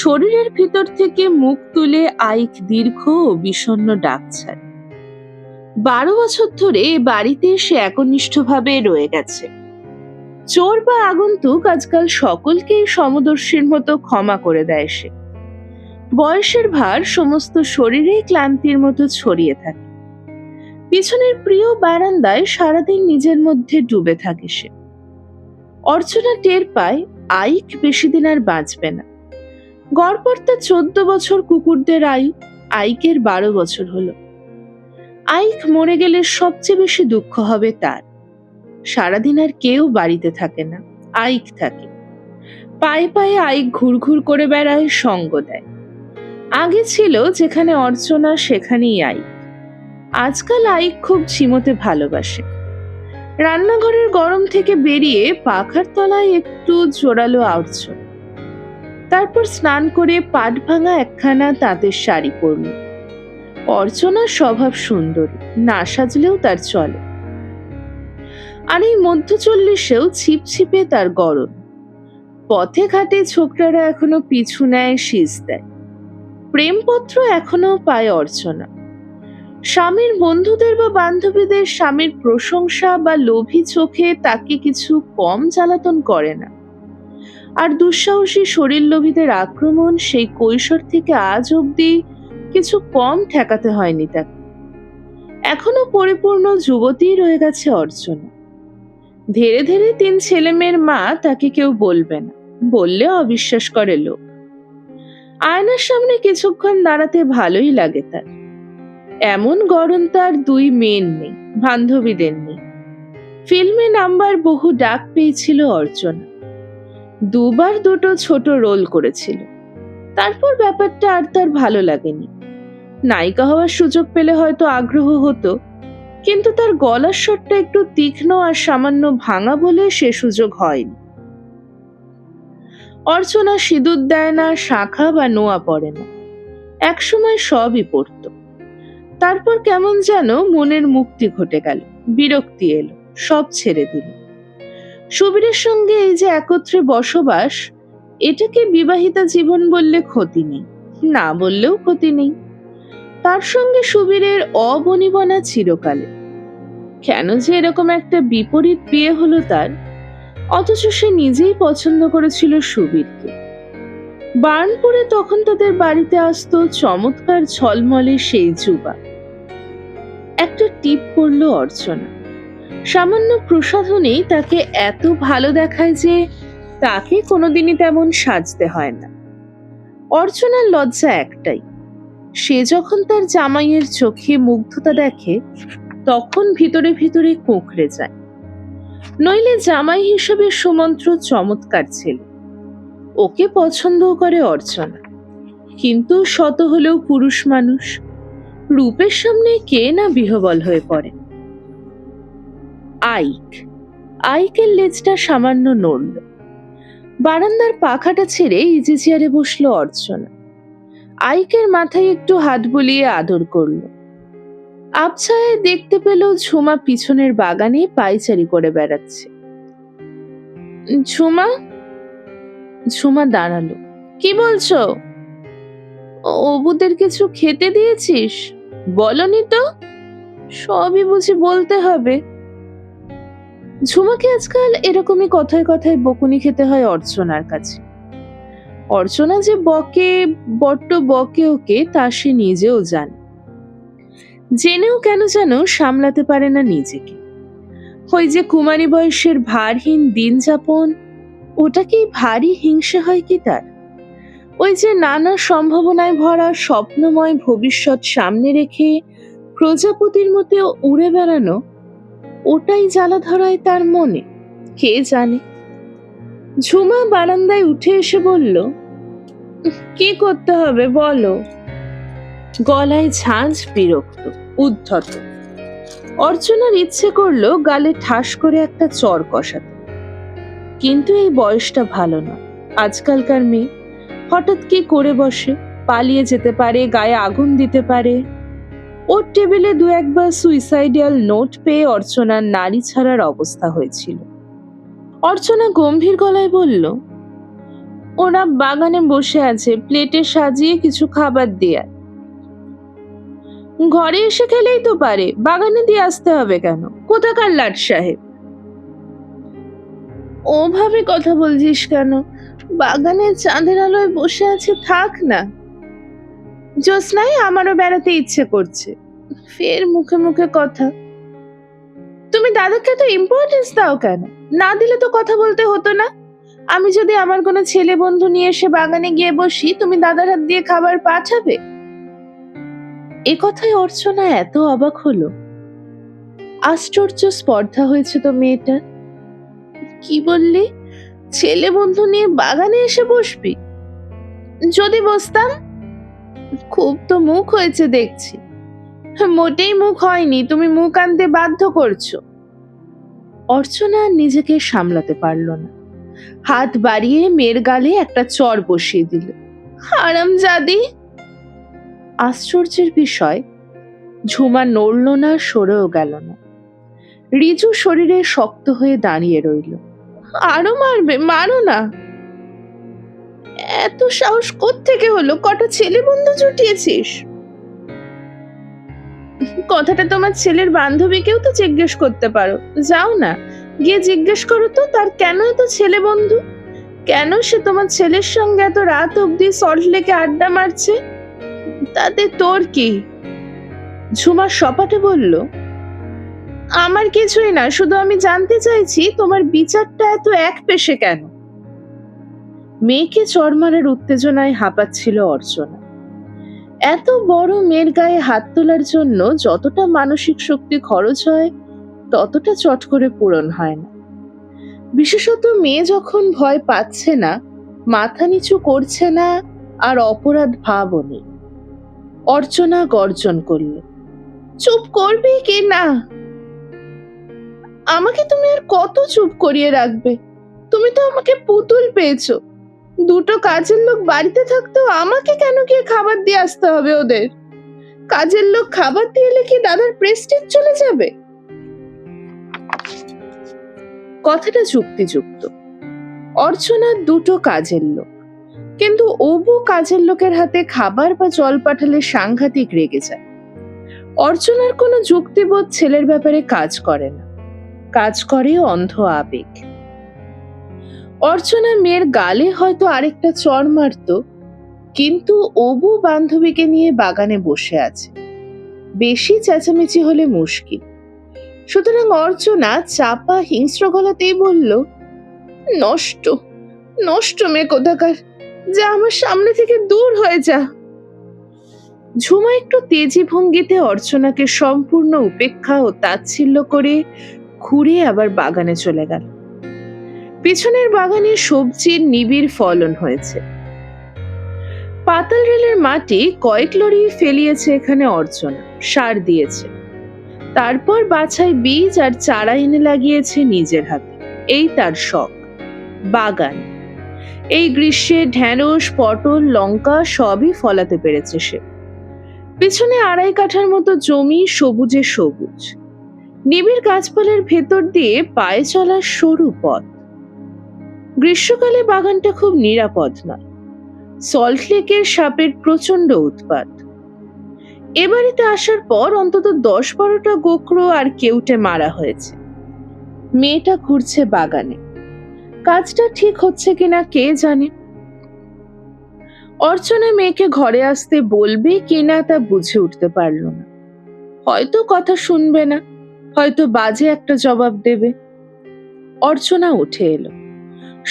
Speaker 1: শরীরের ভিতর থেকে মুখ তুলে আইক দীর্ঘ ও বিষণ্ণ ডাক ছাড়ে। 12 বছর ধরে এ বাড়িতে সে একনিষ্ঠভাবে রয়ে গেছে। চোর বা আগন্তুক আজকাল সকলকেই সমদর্শীর মতো ক্ষমা করে দেয় সে। বয়সের ভার সমস্ত শরীরেই ক্লান্তির মতো ছড়িয়ে থাকে। পিছনের প্রিয় বারান্দায় সারাদিন নিজের মধ্যে ডুবে থাকে সে। অর্চনা টের পায় আইক বেশি দিন আর বাঁচবে না। গড়পড়তা 14 বছর কুকুরদের আয়ু, আইকের 12 বছর হলো। আইক মরে গেলে সবচেয়ে বেশি দুঃখ হবে তার। সারাদিন আর কেউ বাড়িতে থাকে না, আইক থাকে। পায়ে পায়ে আইক ঘুরঘুর করে বেড়ায়, সঙ্গ দেয়। আগে ছিল যেখানে অর্চনা সেখানেই আইক। আজকাল আইক খুব ঝিমোতে ভালোবাসে। রান্নাঘরের গরম থেকে বেরিয়ে পাখার তলায় একটু জোরালো আউটছো, তারপর স্নান করে পাট ভাঙা একখানা তাঁতের শাড়ি পরল। অর্চনার স্বভাব সুন্দরী, না সাজলেও তার চলে। আর এই মধ্য 40-এও ছিপছিপে তার গরম। পথে ঘাটে ছোকরারা এখনো পিছু নেয়, শীষ দেয়। প্রেমপত্র এখনো পায় অর্চনা। স্বামীর বন্ধুদের বা বান্ধবীদের স্বামীর প্রশংসা বা লোভী চোখে তাকে কিছু কম জ্বালাতন করে না। আর দুঃসাহসী শরীর লোভীদের আক্রমণ সেই কৈশোর থেকে আজ অবধি কিছু কম ঠেকাতে হয়নি তাকে। এখনো পরিপূর্ণ যুবতী রয়ে গেছে অর্চনা। ধীরে ধীরে 3 ছেলেমেয়ের মা তাকে কেউ বলবে না, বললে অবিশ্বাস করে লোক। আয়নার সামনে কিছুক্ষণ দাঁড়াতে ভালোই লাগে তার। এমন গরম তার 2 মেয়ের নেই, বান্ধবীদের নেই। ফিল্মে নাম্বার বহু ডাক পেয়েছিল অর্চনা। 2 বার 2টো ছোট রোল করেছিল। তারপর ব্যাপারটা আর তার ভালো লাগেনি। নায়িকা হওয়ার সুযোগ পেলে হয়তো আগ্রহ হতো, কিন্তু তার গলার স্বরটা একটু তীক্ষ্ণ আর সামান্য ভাঙা বলে সে সুযোগ হয়নি। অর্চনা সিঁদুর দেয় না, শাখা বা নোয়া পড়ে না। একসময় সবই পড়ত। তারপর কেমন যেন মনের মুক্তি ঘটে গেল, বিরক্তি এলো, সব ছেড়ে দিল। সুবীরের সঙ্গে এই যে একত্রে বসবাস, এটাকে বিবাহিতা জীবন বললে ক্ষতি নেই, না বললেও ক্ষতি নেই। তার সঙ্গে সুবীরের অবনিবনা চিরকালে। কেন যে এরকম একটা বিপরীত বিয়ে হলো তার, অথচ সে নিজেই পছন্দ করেছিল সুবীরকে। বার্নপুরে তখন তাদের বাড়িতে আসতো চমৎকার ঝলমলে সেই যুবা। একটা টিপ পড়ল অর্চনা। সামান্য প্রসাধনেই তাকে এত ভালো দেখায় যে তাকে কোনোদিনই তেমন সাজতে হয় না। অর্চনার লজ্জা একটাই, সে যখন তার জামাইয়ের চোখে মুগ্ধতা দেখে তখন ভিতরে ভিতরে কোঁকড়ে যায়। নইলে জামাই হিসেবে সুমন্ত্র চমৎকার ছেলে, ওকে পছন্দও করে অর্চনা। কিন্তু শত হলেও পুরুষ মানুষ, রূপের সামনে কে না বিহ্বল হয়ে পড়ে। আইকের লেজটা সামান্য নড়ল। বারান্দার পাখাটা ছেড়ে ইজি চেয়ারে বসলো অর্চনা। আইকের মাথায় একটু হাত বুলিয়ে আদর করলো। আবছায়ায় দেখতে পেল ঝুমা পিছনের বাগানে পায়চারি করে বেড়াচ্ছে। ঝুমা? ঝুমা দাঁড়ালো। কি বলছো? অবুদের কিছু খেতে দিয়েছিস? বলনি তো। সবই বুঝি বলতে হবে। ঝুমাকে আজকাল এরকমই কথায় কথায় বকুনি খেতে হয় অর্চনার কাছে। অর্চনা যে বড্ড বকে ওকে, তা সে নিজেও জানে। জেনেও কেন যেন সামলাতে পারে না নিজেকে। ওই যে কুমারী বয়সের ভারহীন দিন যাপন, ওটাকেই ভারী হিংসে হয় কি তার? ওই যে নানা সম্ভাবনায় ভরা স্বপ্নময় ভবিষ্যৎ সামনে রেখে প্রজাপতির মতো উড়ে বেড়ানো, ওটাই জ্বালা ধরায় তার মনে, কে জানে। ঝুমা বারান্দায় উঠে এসে বলল, কি করতে হবে বলো। গলায় ঝাঁঝ, বিরক্ত, উদ্ধত। অর্চনার ইচ্ছে করলো গালে ঠাস করে একটা চর কষাতে, কিন্তু এই বয়সটা ভালো না। আজকালকার মেয়ে হঠাৎ কি করে বসে, পালিয়ে যেতে পারে, গায়ে আগুন দিতে পারে। ওর টেবিলে 2-1 বার সুইসাইডাল নোট পেয়ে অর্চনার নারী ছাড়ার অবস্থা হয়েছিল। অর্চনা গম্ভীর গলায় বলল, ওরা বাগানে বসে আছে, প্লেটে সাজিয়ে কিছু খাবার দেয়া।
Speaker 2: ঘরে এসে খেলেই তো পারে, বাগানে দিয়ে আসতে হবে কেন? কোথাকার লাট সাহেব? ওভাবে কথা বলছিস কেন? বাগানে চাঁদের আলোয় বসে আছে, থাক না। জ্যোৎস্নায় আমারও বেড়াতে ইচ্ছে করছে। ফের মুখে মুখে কথা। তুমি দাদাকে তো ইম্পর্টেন্স দাও কেন? না দিলে তো কথা বলতে হতো না। আমি যদি আমার কোনো ছেলে বন্ধু নিয়ে এসে বাগানে গিয়ে বসি, তুমি দাদার হাত দিয়ে খাবার পাঠাবে? এ কথায় অর্চনা এত অবাক হলো। আশ্চর্য স্পর্ধা হয়েছে তো মেয়েটার। কি বললি? ছেলে বন্ধু নিয়ে বাগানে এসে বসবি? যদি বসতাম? খুব তো মুখ হয়েছে দেখছি। মোটেই মুখ হয়নি, তুমি মুখ আনতে বাধ্য করছো। অর্চনা নিজেকে সামলাতে পারল না, হাত বাড়িয়ে মেয়ের গালে একটা চড় বসিয়ে দিল। হারামজাদি! আশ্চর্যের বিষয়, ঝুমা নড়ল না, সরেও গেল না। রিজু শরীরে শক্ত হয়ে দাঁড়িয়ে রইল। আরো মারবে? মারো না। এত সাহস কোত্থেকে হলো? কটা ছেলে বন্ধু জুটিয়েছিস? কথাটা তোমার ছেলের বান্ধবীকেও তো জিজ্ঞেস করতে পারো। যাও না, গিয়ে জিজ্ঞেস করো তো তার কেন এত ছেলে বন্ধু। কেন সে তোমার ছেলের সঙ্গে এত রাত অব্দি সল্ট লেকে আড্ডা মারছে? তাতে তোর কি? ঝুমা সপাটে বলল, আমার কিছুই না, শুধু আমি জানতে চাইছি তোমার বিচারটা এত একপেশে কেন? মেয়েকে চড় মারার উত্তেজনায় হাঁপাচ্ছিল অর্চনা। এত বড় মেয়ের গায়ে হাত তোলার জন্য যতটা মানসিক শক্তি খরচ হয়, ততটা চট করে পূরণ হয় না। বিশেষত মেয়ে যখন ভয় পাচ্ছে না, মাথা নিচু করছে না, আর অপরাধ ভাবও নেই। অর্চনা গর্জন করল, চুপ করবি কি না? আমাকে তুমি আর কত চুপ করিয়ে রাখবে? তুমি তো আমাকে পুতুল পেয়েছো। দুটো কাজের লোক বাড়িতে থাকতেও আমাকে কেন গিয়ে খাবার দিয়ে আসতে হবে ওদের? কাজের লোক খাবার দিয়ে এলে কি দাদার প্রেস্টিজ চলে যাবে? কথাটা যুক্তিযুক্ত। অর্চনার দুটো কাজের লোক, কিন্তু অবু কাজের লোকের হাতে খাবার বা জল পাঠালে সাংঘাতিক রেগে যায়। অর্চনার কোনো যুক্তিবোধ ছেলের ব্যাপারে কাজ করে না, কাজ করে অন্ধ আবেগ। অর্চনা মেয়ের গালে হয়তো আরেকটা চড় মারত, কিন্তু অবু বান্ধবীকে নিয়ে বাগানে বসে আছে, বেশি চেঁচামেচি হলে মুশকিল। সুতরাং অর্চনা চাপা হিংস্র গলাতেই বলল, নষ্ট নষ্ট মেয়ে কোথাকার, যা আমার সামনে থেকে দূর হয়ে যা। ঝুমা একটু তেজি ভঙ্গিতে অর্চনাকে সম্পূর্ণ উপেক্ষা ও তাচ্ছিল্য করে ঘুরে আবার বাগানে চলে গেল। পিছনের বাগানে সবজির নিবিড় ফলন হয়েছে। পাতাল রেলের মাটি কয়েক লরি ফেলিয়েছে এখানে অর্চনা, সার দিয়েছে। তারপর বাছাই বীজ আর চারা এনে লাগিয়েছে নিজের হাতে। এই তার শখ, বাগান। এই গ্রীষ্মে ঢেঁড়স, পটল, লঙ্কা সবই ফলাতে পেরেছে সে। পিছনে 2.5 কাঠার মতো জমি, সবুজে সবুজ। নিবিড় গাছপালার ভেতর দিয়ে পায়ে চলার সরু পথ। গ্রীষ্মকালে বাগানটা খুব নিরাপদ নয়। সল্ট লেকের সাপের প্রচন্ড উৎপাত। এ বাড়িতে আসার পর অন্তত 10-12টা গোকরো আর কেউটে মারা হয়েছে। মেয়েটা ঘুরছে বাগানে, কাজটা ঠিক হচ্ছে কিনা কে জানে। অর্চনা মেয়েকে ঘরে আসতে বলবে কিনা তা বুঝে উঠতে পারল না। হয়তো কথা শুনবে না, হয়তো বাজে একটা জবাব দেবে। অর্চনা উঠে এলো,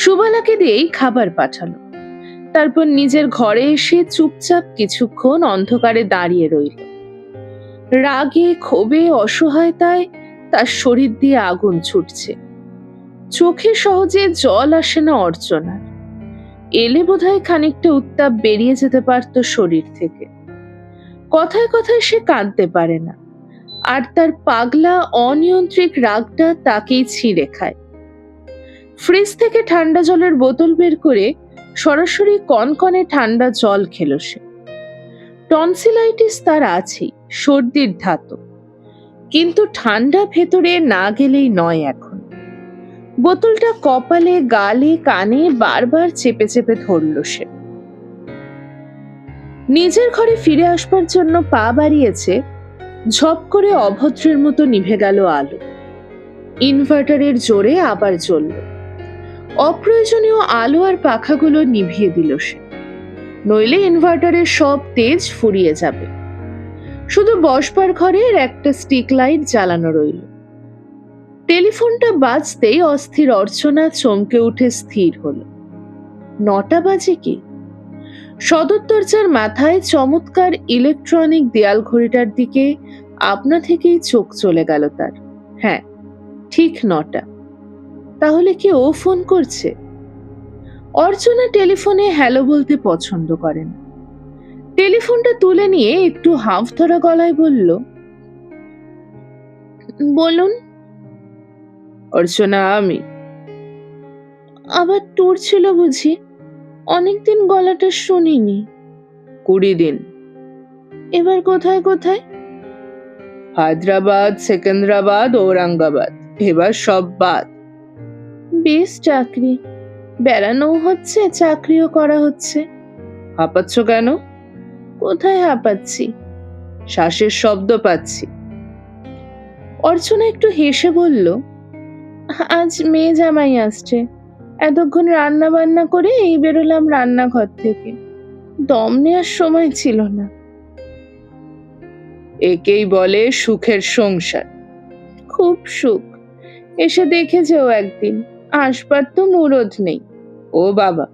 Speaker 2: সুবালাকে দিয়েই খাবার পাঠালো। তারপর নিজের ঘরে এসে চুপচাপ কিছুক্ষণ অন্ধকারে দাঁড়িয়ে রইল। রাগে, ক্ষোভে, অসহায়তায় তার শরীর দিয়ে আগুন ছুটছে। চোখে সহজে জল আসে না অর্চনার। এলে বোধহয় খানিকটা উত্তাপ বেরিয়ে যেতে পারত শরীর থেকে। কথায় কথায় সে কাঁদতে পারে না, আর তার পাগলা অনিয়ন্ত্রিত রাগটা তাকেই ছিঁড়ে খায়। ফ্রিজ থেকে ঠান্ডা জলের বোতল বের করে সরাসরি কনকনে ঠান্ডা জল খেল সে। টনসিলাইটিস তার আছেই, সর্দির ধাত, কিন্তু ঠান্ডা ভেতরে না গেলেই নয় এখন। বোতলটা কপালে, গালে, কানে বারবার চেপে চেপে ধরল সে। নিজের ঘরে ফিরে আসবার জন্য পা বাড়িয়েছে,
Speaker 1: ঝপ করে অভদ্রের মতো নিভে গেল আলো। ইনভার্টারের জোরে আবার জ্বলল। অপ্রয়োজনীয় আলো আর পাখাগুলো নিভিয়ে দিল সে, নইলে ইনভার্টারের সব তেজ ফুরিয়ে যাবে। শুধু বসবার ঘরের একটা স্টিক লাইট জ্বালানো রইল। টেলিফোনটা বাজতেই অস্থির অর্চনা চমকে উঠে স্থির হলো। 9টা বাজে কি? সদর দরজার মাথায় চমৎকার ইলেকট্রনিক দেয়াল ঘড়িটার দিকে আপনা থেকেই চোখ চলে গেল তার। হ্যাঁ, ঠিক 9টা। তাহলে কি ও ফোন করছে? অর্চনা টেলিফোনে হ্যালো বলতে পছন্দ করেন। টেলিফোনটা তুলে নিয়ে একটু হাঁফ ধরা গলায় বলল, বলুন।
Speaker 2: অর্চনা, আমি।
Speaker 1: আবার ট্যুর ছিল বুঝি? অনেকদিন গলাটা শুনিনি।
Speaker 2: 20 দিন।
Speaker 1: এবার কোথায় কোথায়?
Speaker 2: হায়দ্রাবাদ, সেকেন্দ্রাবাদ, ঔরঙ্গাবাদ, এবার সব বাদ।
Speaker 1: বেশ চাকরি, বেড়ানোও হচ্ছে, চাকরিও করা হচ্ছে।
Speaker 2: হাঁপাচ্ছ কেন?
Speaker 1: কোথায় হাঁপাচ্ছি?
Speaker 2: শ্বাসের শব্দ পাচ্ছি।
Speaker 1: অর্চনা একটু হেসে বলল, আজ মেয়ে জামাই আসছে, এতক্ষণ রান্না বান্না করে এই বেরোলাম রান্নাঘর থেকে, দম নেওয়ার সময় ছিল না।
Speaker 2: একেই বলে সুখের সংসার।
Speaker 1: খুব সুখ। এসে দেখে যেও একদিন, আসবার তো মুরদ নেই।
Speaker 2: ও বাবা,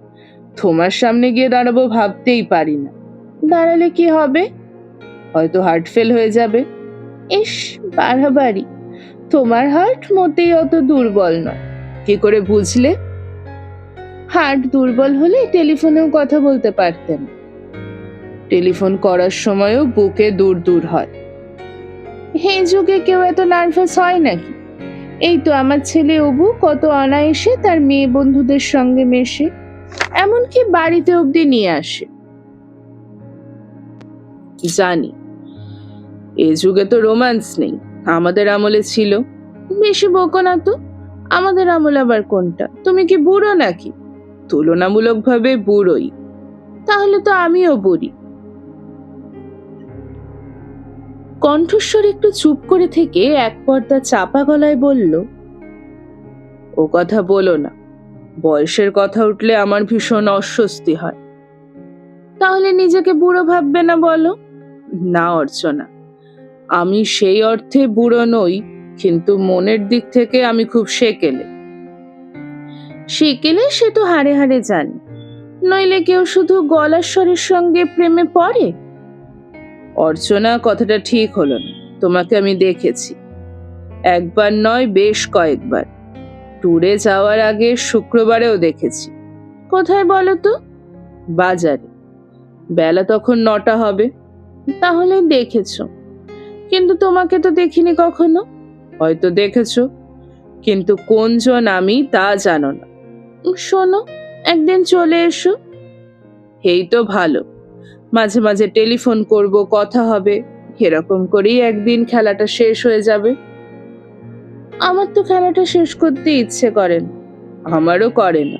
Speaker 2: তোমার সামনে গিয়ে দাঁড়াবো ভাবতেই পারি না।
Speaker 1: দাঁড়ালে কি হবে?
Speaker 2: হয়তো হার্ট ফেল হয়ে যাবে।
Speaker 1: ইস, বাড়াবাড়ি। তোমার হার্ট মোটেই অত দুর্বল নয়।
Speaker 2: কি করে বুঝলে?
Speaker 1: হার্ট দুর্বল হলে টেলিফোনেও কথা বলতে পারতেন।
Speaker 2: টেলিফোন করার সময়ও বুকে দূর দূর হয়।
Speaker 1: এই যুগে কেউ এত নার্ভাস হয় নাকি? এই তো আমার ছেলে অবু কত অনায়াসে তার মেয়ে বন্ধুদের সঙ্গে মেশে, এমনকি বাড়িতে অবধি নিয়ে আসে।
Speaker 2: জানি, এ যুগে তো রোম্যান্স নেই, আমাদের আমলে ছিল।
Speaker 1: বেশি বকো না তো। আমাদের আমল আবার কোনটা? তুমি কি বুড়ো নাকি?
Speaker 2: তুলনামূলকভাবে বুড়োই।
Speaker 1: তাহলে তো আমিও বুড়ি। কণ্ঠস্বর একটু চুপ করে থেকে এক পর্দা চাপা গলায় বলল,
Speaker 2: ও কথা বলো না, বয়সের কথা উঠলে আমার ভীষণ অস্বস্তি হয়।
Speaker 1: তাহলে নিজেকে বুড়ো ভাববে না বলো?
Speaker 2: না অর্চনা, আমি সেই অর্থে বুড়ো নই, কিন্তু মনের দিক থেকে আমি খুব সেকেলে।
Speaker 1: সেকেলে সে তো হাড়ে হাড়ে জানি, নইলে কেউ শুধু গলার স্বরের সঙ্গে প্রেমে পড়ে?
Speaker 2: অর্চনা, কথাটা ঠিক হলো না। তোমাকে আমি দেখেছি, একবার নয় বেশ কয়েকবার। ট্যুরে যাওয়ার আগে শুক্রবারেও দেখেছি।
Speaker 1: কোথায় বলো তো?
Speaker 2: বাজারে। বেলা তখন 9টা হবে।
Speaker 1: তাহলে দেখেছো, কিন্তু তোমাকে তো দেখিনি কখনো।
Speaker 2: হয়তো দেখেছো, কিন্তু কোনজন আমি তা জানো না।
Speaker 1: শোনো, একদিন চলে এসো।
Speaker 2: এই তো ভালো, মাঝে মাঝে টেলিফোন করব, কথা হবে, এরকম করেই একদিন খেলাটা শেষ হয়ে যাবে।
Speaker 1: আমার তো খেলাটা শেষ করতে ইচ্ছে করেন।
Speaker 2: আমারও করে না।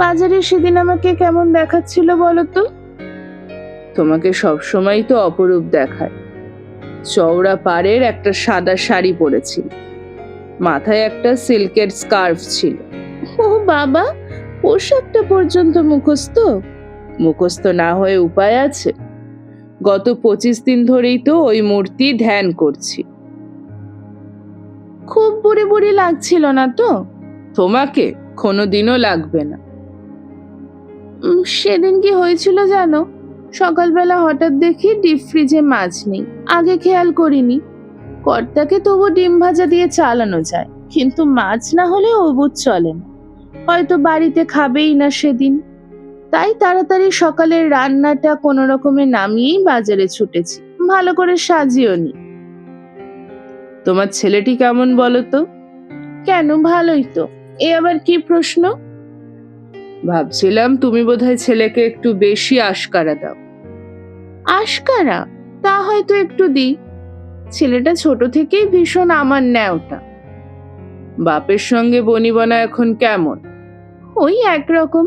Speaker 1: বাজারে সেদিন আমাকে কেমন দেখাচ্ছিল বলো তো?
Speaker 2: তোমাকে সবসময় তো অপরূপ দেখায়। চওড়া পাড়ের একটা সাদা শাড়ি পরেছিল, মাথায় একটা সিল্কের স্কার্ফ ছিল।
Speaker 1: ও বাবা, পোশাকটা পর্যন্ত মুখস্থ?
Speaker 2: মুখস্থ না হয়ে উপায় আছে? গত 25 দিন ধরেই তো ওই মূর্তি ধ্যান করছি।
Speaker 1: খুব বুড়ি বুড়ি লাগছিল না তো?
Speaker 2: তোমাকে কোনোদিনও লাগবে না।
Speaker 1: সেদিন কি হয়েছিল জানো? সকালবেলা হঠাৎ দেখি ডিপ ফ্রিজে মাছ নেই, আগে খেয়াল করিনি। কর্তাকে তবু ডিম ভাজা দিয়ে চালানো যায়, কিন্তু মাছ না হলে অবুঝ চলে না। হয়তো বাড়িতে খাবেই না সেদিন, তাই তাড়াতাড়ি সকালের রান্নাটা কোনো রকমে নামিয়েই বাজারে ছুটেছি, ভালো করে সাজিও নি।
Speaker 2: তোমার ছেলেটি কেমন বলো তো?
Speaker 1: কেন, ভালোই তো। এ আবার কি প্রশ্ন?
Speaker 2: ভাবছিলাম তুমি বোধহয় ছেলেকে একটু বেশি আশকারা দাও।
Speaker 1: আশকারা? তা হয়তো একটু দিই। ছেলেটা ছোট থেকেই ভীষণ আমার ন্যাওটা।
Speaker 2: বাপের সঙ্গে বনিবনা এখন কেমন?
Speaker 1: ওই একরকম,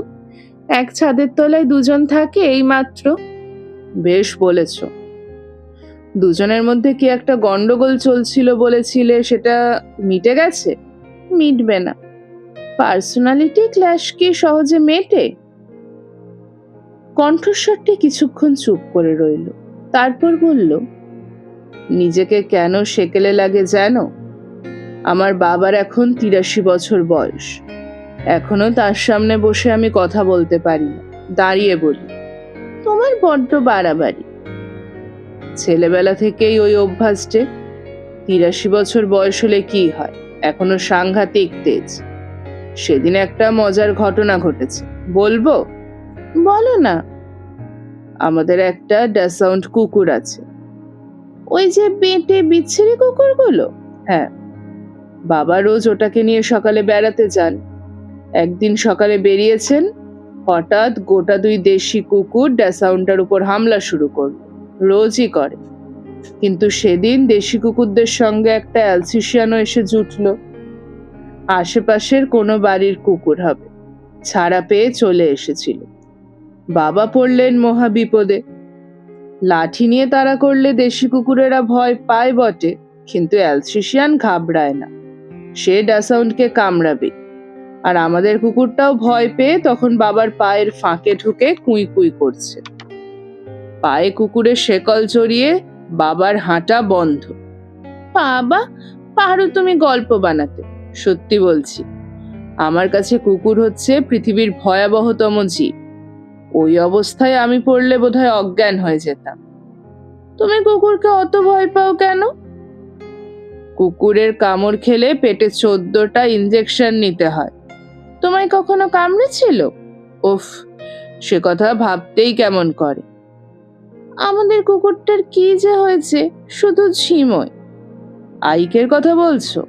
Speaker 1: এক ছাদের তলায় দুজন থাকে এই মাত্র।
Speaker 2: বেশ বলেছ। দুজনের মধ্যে কি একটা গন্ডগোল চলছিল বলেছিলে, সেটা মিটে গেছে? মিটবে না। পার্সোনালিটি ক্ল্যাশ কি সহজে মেটে? কণ্ঠস্বরটি কিছুক্ষণ চুপ করে রইল, তারপর বলল, নিজেকে কেন সেকেলে লাগে জানো? আমার বাবার এখন ৮৩ বছর বয়স। এখনো তার সামনে বসে আমি কথা বলতে পারি না, দাঁড়িয়ে বলি। তোমার বড্ড বাড়াবাড়ি। ছেলেবেলা থেকেই ওই অভ্যাসটে। ৮৩ বছর বয়স হলে কি হয়, এখনো সাংঘাতিক তেজ। সেদিন একটা মজার ঘটনা ঘটেছে, বলবো? বলো না। আমাদের একটা ড্যাসাউন্ড কুকুর আছে। ওই যে বেঁটে বিচ্ছিরি কুকুরগুলো? হ্যাঁ। বাবা রোজ ওটাকে নিয়ে সকালে বেড়াতে যান। একদিন সকালে বেরিয়েছেন, হঠাৎ গোটা ২ দেশি কুকুর ড্যাসাউন্ডটার উপর হামলা শুরু করল। রোজই করে, কিন্তু সেদিন দেশি কুকুরদের সঙ্গে একটা অ্যালসেশিয়ানও এসে জুটল। আশেপাশের কোনো বাড়ির কুকুর হবে, ছাড়া পেয়ে চলে এসেছিল। বাবা পড়লেন মহা বিপদে। লাঠি নিয়ে তাড়া করলে দেশি কুকুরেরা ভয় পায় বটে, কিন্তু অ্যালসেশিয়ান ঘাবড়ায় না, সে ড্যাসাউন্ডকে কামড়াবে। আর আমাদের কুকুরটাও ভয় পেয়ে তখন বাবার পায়ের ফাঁকে ঢুকে কুই কুই করছে। পায়ে কুকুরের শেকল জড়িয়ে বাবার হাঁটা বন্ধ। বাবা, পারো তুমি গল্প বানাতে। সত্যি বলছি, আমার কাছে কুকুর হচ্ছে পৃথিবীর ভয়াবহতম জীব। ওই অবস্থায় আমি পড়লে বোধহয় অজ্ঞান হয়ে যেতাম। তুমি কুকুরকে অত ভয় পাও কেন? কুকুরের কামড় খেলে পেটে ১৪টা ইনজেকশন নিতে হয়। তোমায় কখনো কামড়েছিল? উফ, সে কথা ভাবতেই কেমন করে। আমাদের কুকুরটার কি যে হয়েছে, শুধু ঝিমোয়। আইকের কথা বলছো?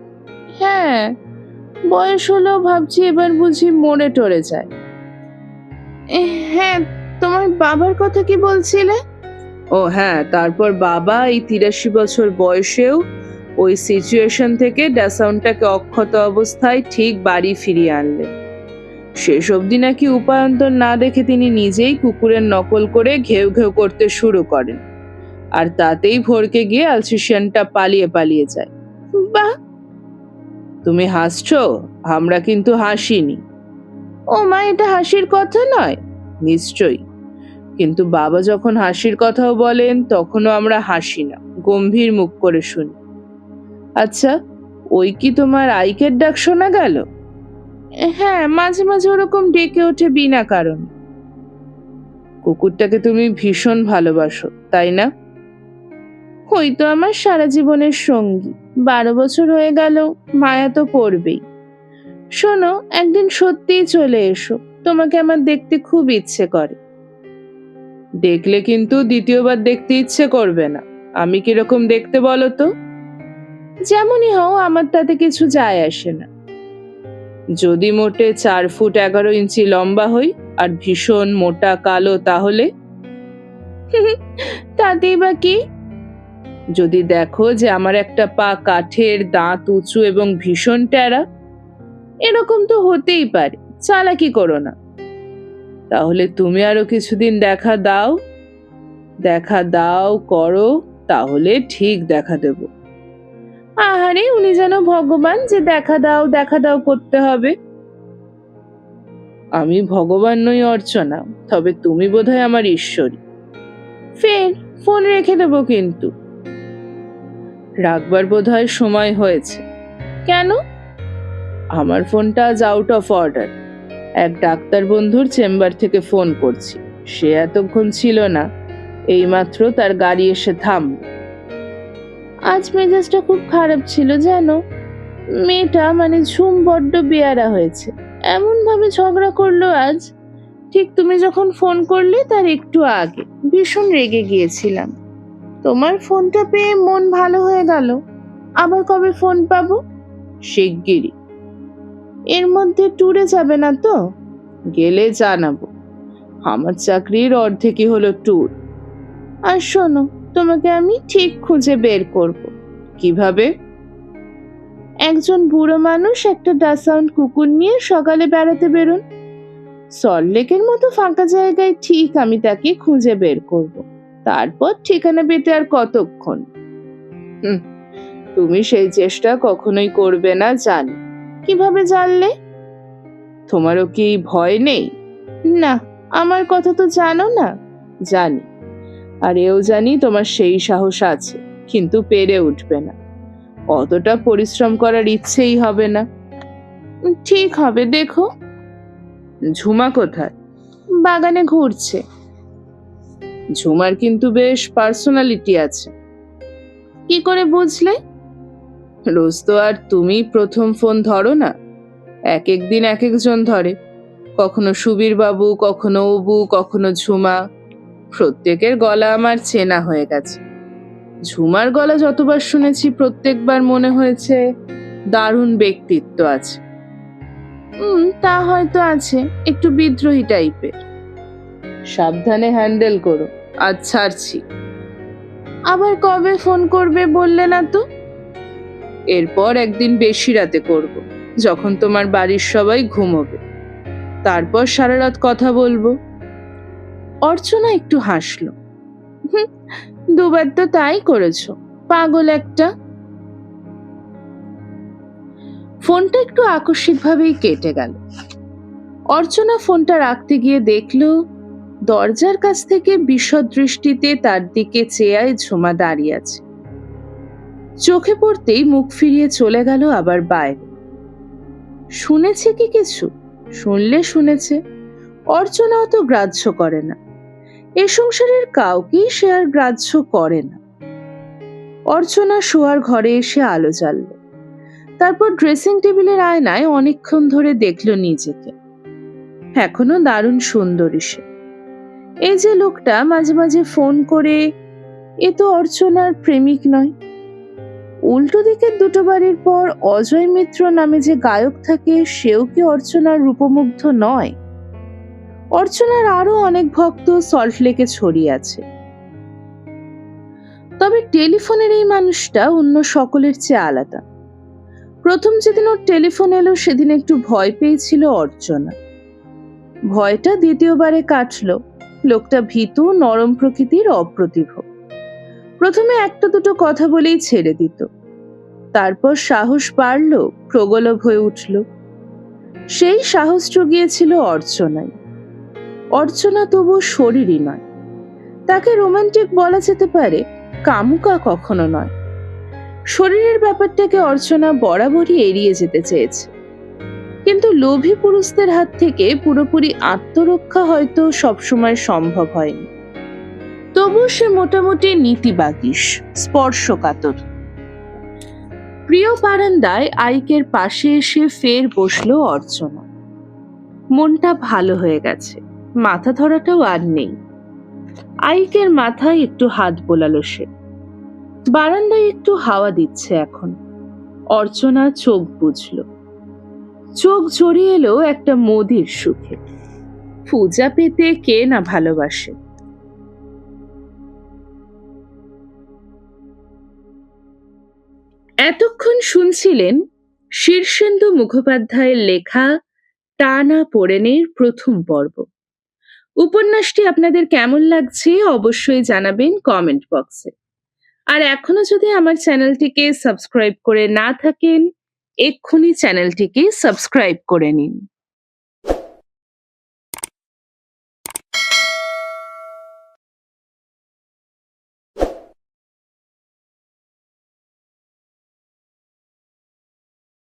Speaker 2: হ্যাঁ, বয়স হলেও ভাবছি এবার বুঝি মরে টরে যায়। হ্যাঁ, তোমার বাবার কথা কি বলছিলে? ও হ্যাঁ, তারপর বাবা এই ৮৩ বছর বয়সেও ওই সিচুয়েশন থেকে ড্যাসাউন্ডটাকে অক্ষত অবস্থায় ঠিক বাড়ি ফিরিয়ে আনলেন। শেষ অবধি নাকি উপায়ন্তর না দেখে তিনি নিজেই কুকুরের নকল করে ঘেউ ঘেউ করতে শুরু করেন, আর তাতেই ভরকে গিয়ে অ্যালসেশিয়ানটা পালিয়ে পালিয়ে যায়। বাহ! তুমি হাসছো, আমরা কিন্তু হাসিনি। ও মা, এটা হাসির কথা নয়। নিশ্চয়ই, কিন্তু বাবা যখন হাসির কথাও বলেন তখনও আমরা হাসি না, গম্ভীর মুখ করে শুনি। আচ্ছা, ওই কি তোমার আইকের ডাক শোনা গেল? হ্যাঁ, মাঝে মাঝে ওরকম ডেকে ওঠে বিনা কারণ। কুকুরটাকে তুমি ভীষণ ভালোবাসো, তাই না? ওই তো আমার সারা জীবনের সঙ্গী। ১২ বছর হয়ে গেল, মায়া তো পড়বেই। শোনো, একদিন সত্যিই চলে এসো, তোমাকে আমার দেখতে খুব ইচ্ছে করে। দেখলে কিন্তু দ্বিতীয়বার দেখতে ইচ্ছে করবে না। আমি কিরকম দেখতে বলো তো? যেমনই হও, আমার তাতে কিছু যায় আসে না। যদি মোটে ৪ ফুট ১১ ইঞ্চি লম্বা হই আর ভীষণ মোটা কালো, তাহলে? তাতেই বা কি? যদি দেখো যে আমার একটা পা কাঠের, দাঁত উঁচু এবং ভীষণ ট্যারা, এরকম তো হতেই পারে, চালাকি করো না। তাহলে তুমি আরো কিছুদিন দেখা দাও করো, তাহলে ঠিক দেখা দেব। আহারে, উনি যেন ভগবান যে দেখা দাও করতে হবে। আমি ভগবান নই অর্চনা, তবে তুমি বোধহয় আমার ঈশ্বরী। ফের ফোন রেখে দেবো কিন্তু। রাখবার বোধহয় সময় হয়েছে। কেন? আমার ফোনটা আজ আউট অফ অর্ডার। এক ডাক্তার বন্ধুর চেম্বার থেকে ফোন করছি, সে এতক্ষণ ছিল না, এইমাত্র তার গাড়ি এসে থামল। আজ মেজাজটা খুব খারাপ ছিল জানো। মেয়েটা মানে ঝুম বড্ড বেয়ারা হয়েছে, এমন ভাবে ঝগড়া করলো আজ। ঠিক তুমি যখন ফোন করলে তার একটু আগে ভীষণ রেগে গিয়েছিলাম। তোমার ফোনটা পেয়ে মন ভালো হয়ে গেল। আবার কবে ফোন পাবো? শিগগিরই। এর মধ্যে ট্যুরে যাবে না তো? গেলে জানাবো। আমার চাকরির অর্ধেকই হলো ট্যুর। আর শোনো, তোমাকে আমি ঠিক খুঁজে বের করব। কিভাবে? একজন বুড়ো মানুষ একটা ড্যাসাউন্ড কুকুর নিয়ে সকালে বেড়াতে বেরোন। সল্টলেকের মতো ফাঁকা জায়গায় ঠিক আমি তাকে খুঁজে বের করব। তারপর ঠিকানা পেতে আর কতক্ষণ? হুম, তুমি সেই চেষ্টা কখনোই করবে না জানি। কিভাবে জানলে? তোমারও কি ভয় নেই? না, আমার কথা তো জানো না। জানি, আর এও জানি তোমার সেই সাহস আছে, কিন্তু পেরে উঠবে না। অতটা পরিশ্রম করার ইচ্ছেই হবে না। ঠিক হবে, দেখো। ঝুমা কোথায়? বাগানে ঘুরছে। ঝুমার কিন্তু বেশ পার্সোনালিটি আছে। কি করে বুঝলে? রোজ তো আর তুমি প্রথম ফোন ধরো না, এক এক দিন এক একজন ধরে। কখনো সুবীর বাবু, কখনো অবু, কখনো ঝুমা। প্রত্যেকের গলা আমার চেনা হয়ে গেছে। ঝুমার গলা যতবার শুনেছি প্রত্যেকবার মনে হয়েছে দারুণ ব্যক্তিত্ব আছে। তা হয়তো আছে, একটু বিদ্রোহী টাইপের। সাবধানে হ্যান্ডেল করো। আজ ছাড়ছি। আবার কবে ফোন করবে বললে না তো? এরপর একদিন বেশি রাতে করব, যখন তোমার বাড়ির সবাই ঘুমোবে। তারপর সারা রাত কথা বলবো। অর্চনা একটু হাসলো। হুম, দুবার তো তাই করেছো, পাগল একটা। ফোনটা একটু আকস্মিকভাবেই কেটে গেল। অর্চনা ফোনটা রাখতে গিয়ে দেখলো দরজার কাছ থেকে বিশদ দৃষ্টিতে তার দিকে চেয়ে ঝুমা দাঁড়িয়ে আছে। চোখে পড়তেই মুখ ফিরিয়ে চলে গেল আবার বাইরে। শুনেছে কি কিছু? শুনলে শুনেছে, অর্চনাও তো গ্রাহ্য করে না। এ সংসারের কাউকেই সে আর গ্রাহ্য করে না। অর্চনা শোয়ার ঘরে এসে আলো জ্বালল। তারপর ড্রেসিং টেবিলের আয়নায় অনেকক্ষণ ধরে দেখলো নিজেকে। এখনো দারুণ সুন্দরী সে। এই যে লোকটা মাঝে মাঝে ফোন করে, এ তো অর্চনার প্রেমিক নয়। উল্টো দিকের দুটো বাড়ির পর অজয় মিত্র নামে যে গায়ক থাকে, সেও কি অর্চনার রূপমুগ্ধ নয়? অর্চনার আরো অনেক ভক্ত সল্টলেকে ছড়িয়ে আছে। তবে টেলিফোনের এই মানুষটা অন্য সকলের চেয়ে আলাদা। প্রথম যেদিন ওর টেলিফোন এলো সেদিন একটু ভয় পেয়েছিল অর্চনা। ভয়টা দ্বিতীয়বারে কাটলো। লোকটা ভীতু, নরম প্রকৃতির, অপ্রতিভ। প্রথমে একটা দুটো কথা বলেই ছেড়ে দিত, তারপর সাহস বাড়ল, প্রগলভ হয়ে উঠল। সেই সাহস জুগিয়েছিল অর্চনায়। অর্চনা তবু শরীরই নয়, তাকে রোমান্টিক বলা যেতে পারে, কামুকা কখনো নয়। শরীরের ব্যাপারটাকে অর্চনা বরাবরই এড়িয়ে যেতে চেয়েছে, কিন্তু লোভী পুরুষদের হাত থেকে পুরোপুরি আত্মরক্ষা হয়তো সবসময় সম্ভব হয়নি। তবু সে মোটামুটি নীতিবাগীশ, স্পর্শকাতর। প্রিয় বারান্দায় আইকের পাশে এসে ফের বসলো অর্চনা। মনটা ভালো হয়ে গেছে, মাথা ধরাটাও আর নেই। আইকের মাথায় একটু হাত বোলালো সে। বারান্দায় একটু হাওয়া দিচ্ছে এখন। অর্চনা চোখ বুঝলো। চোখ জড়িয়ে এলো একটা মদির সুখে। পূজা পেতে কে না ভালোবাসে। এতক্ষণ শুনছিলেন শীর্ষেন্দু মুখোপাধ্যায়ের লেখা টানা পোড়েনের প্রথম পর্ব। উপন্যাসটি আপনাদের কেমন লাগছে অবশ্যই জানাবেন কমেন্ট বক্সে। আর এখনো যদি আমার চ্যানেলটিকে সাবস্ক্রাইব করে না থাকেন, এক্ষুনি চ্যানেলটিকে সাবস্ক্রাইব করে নিন।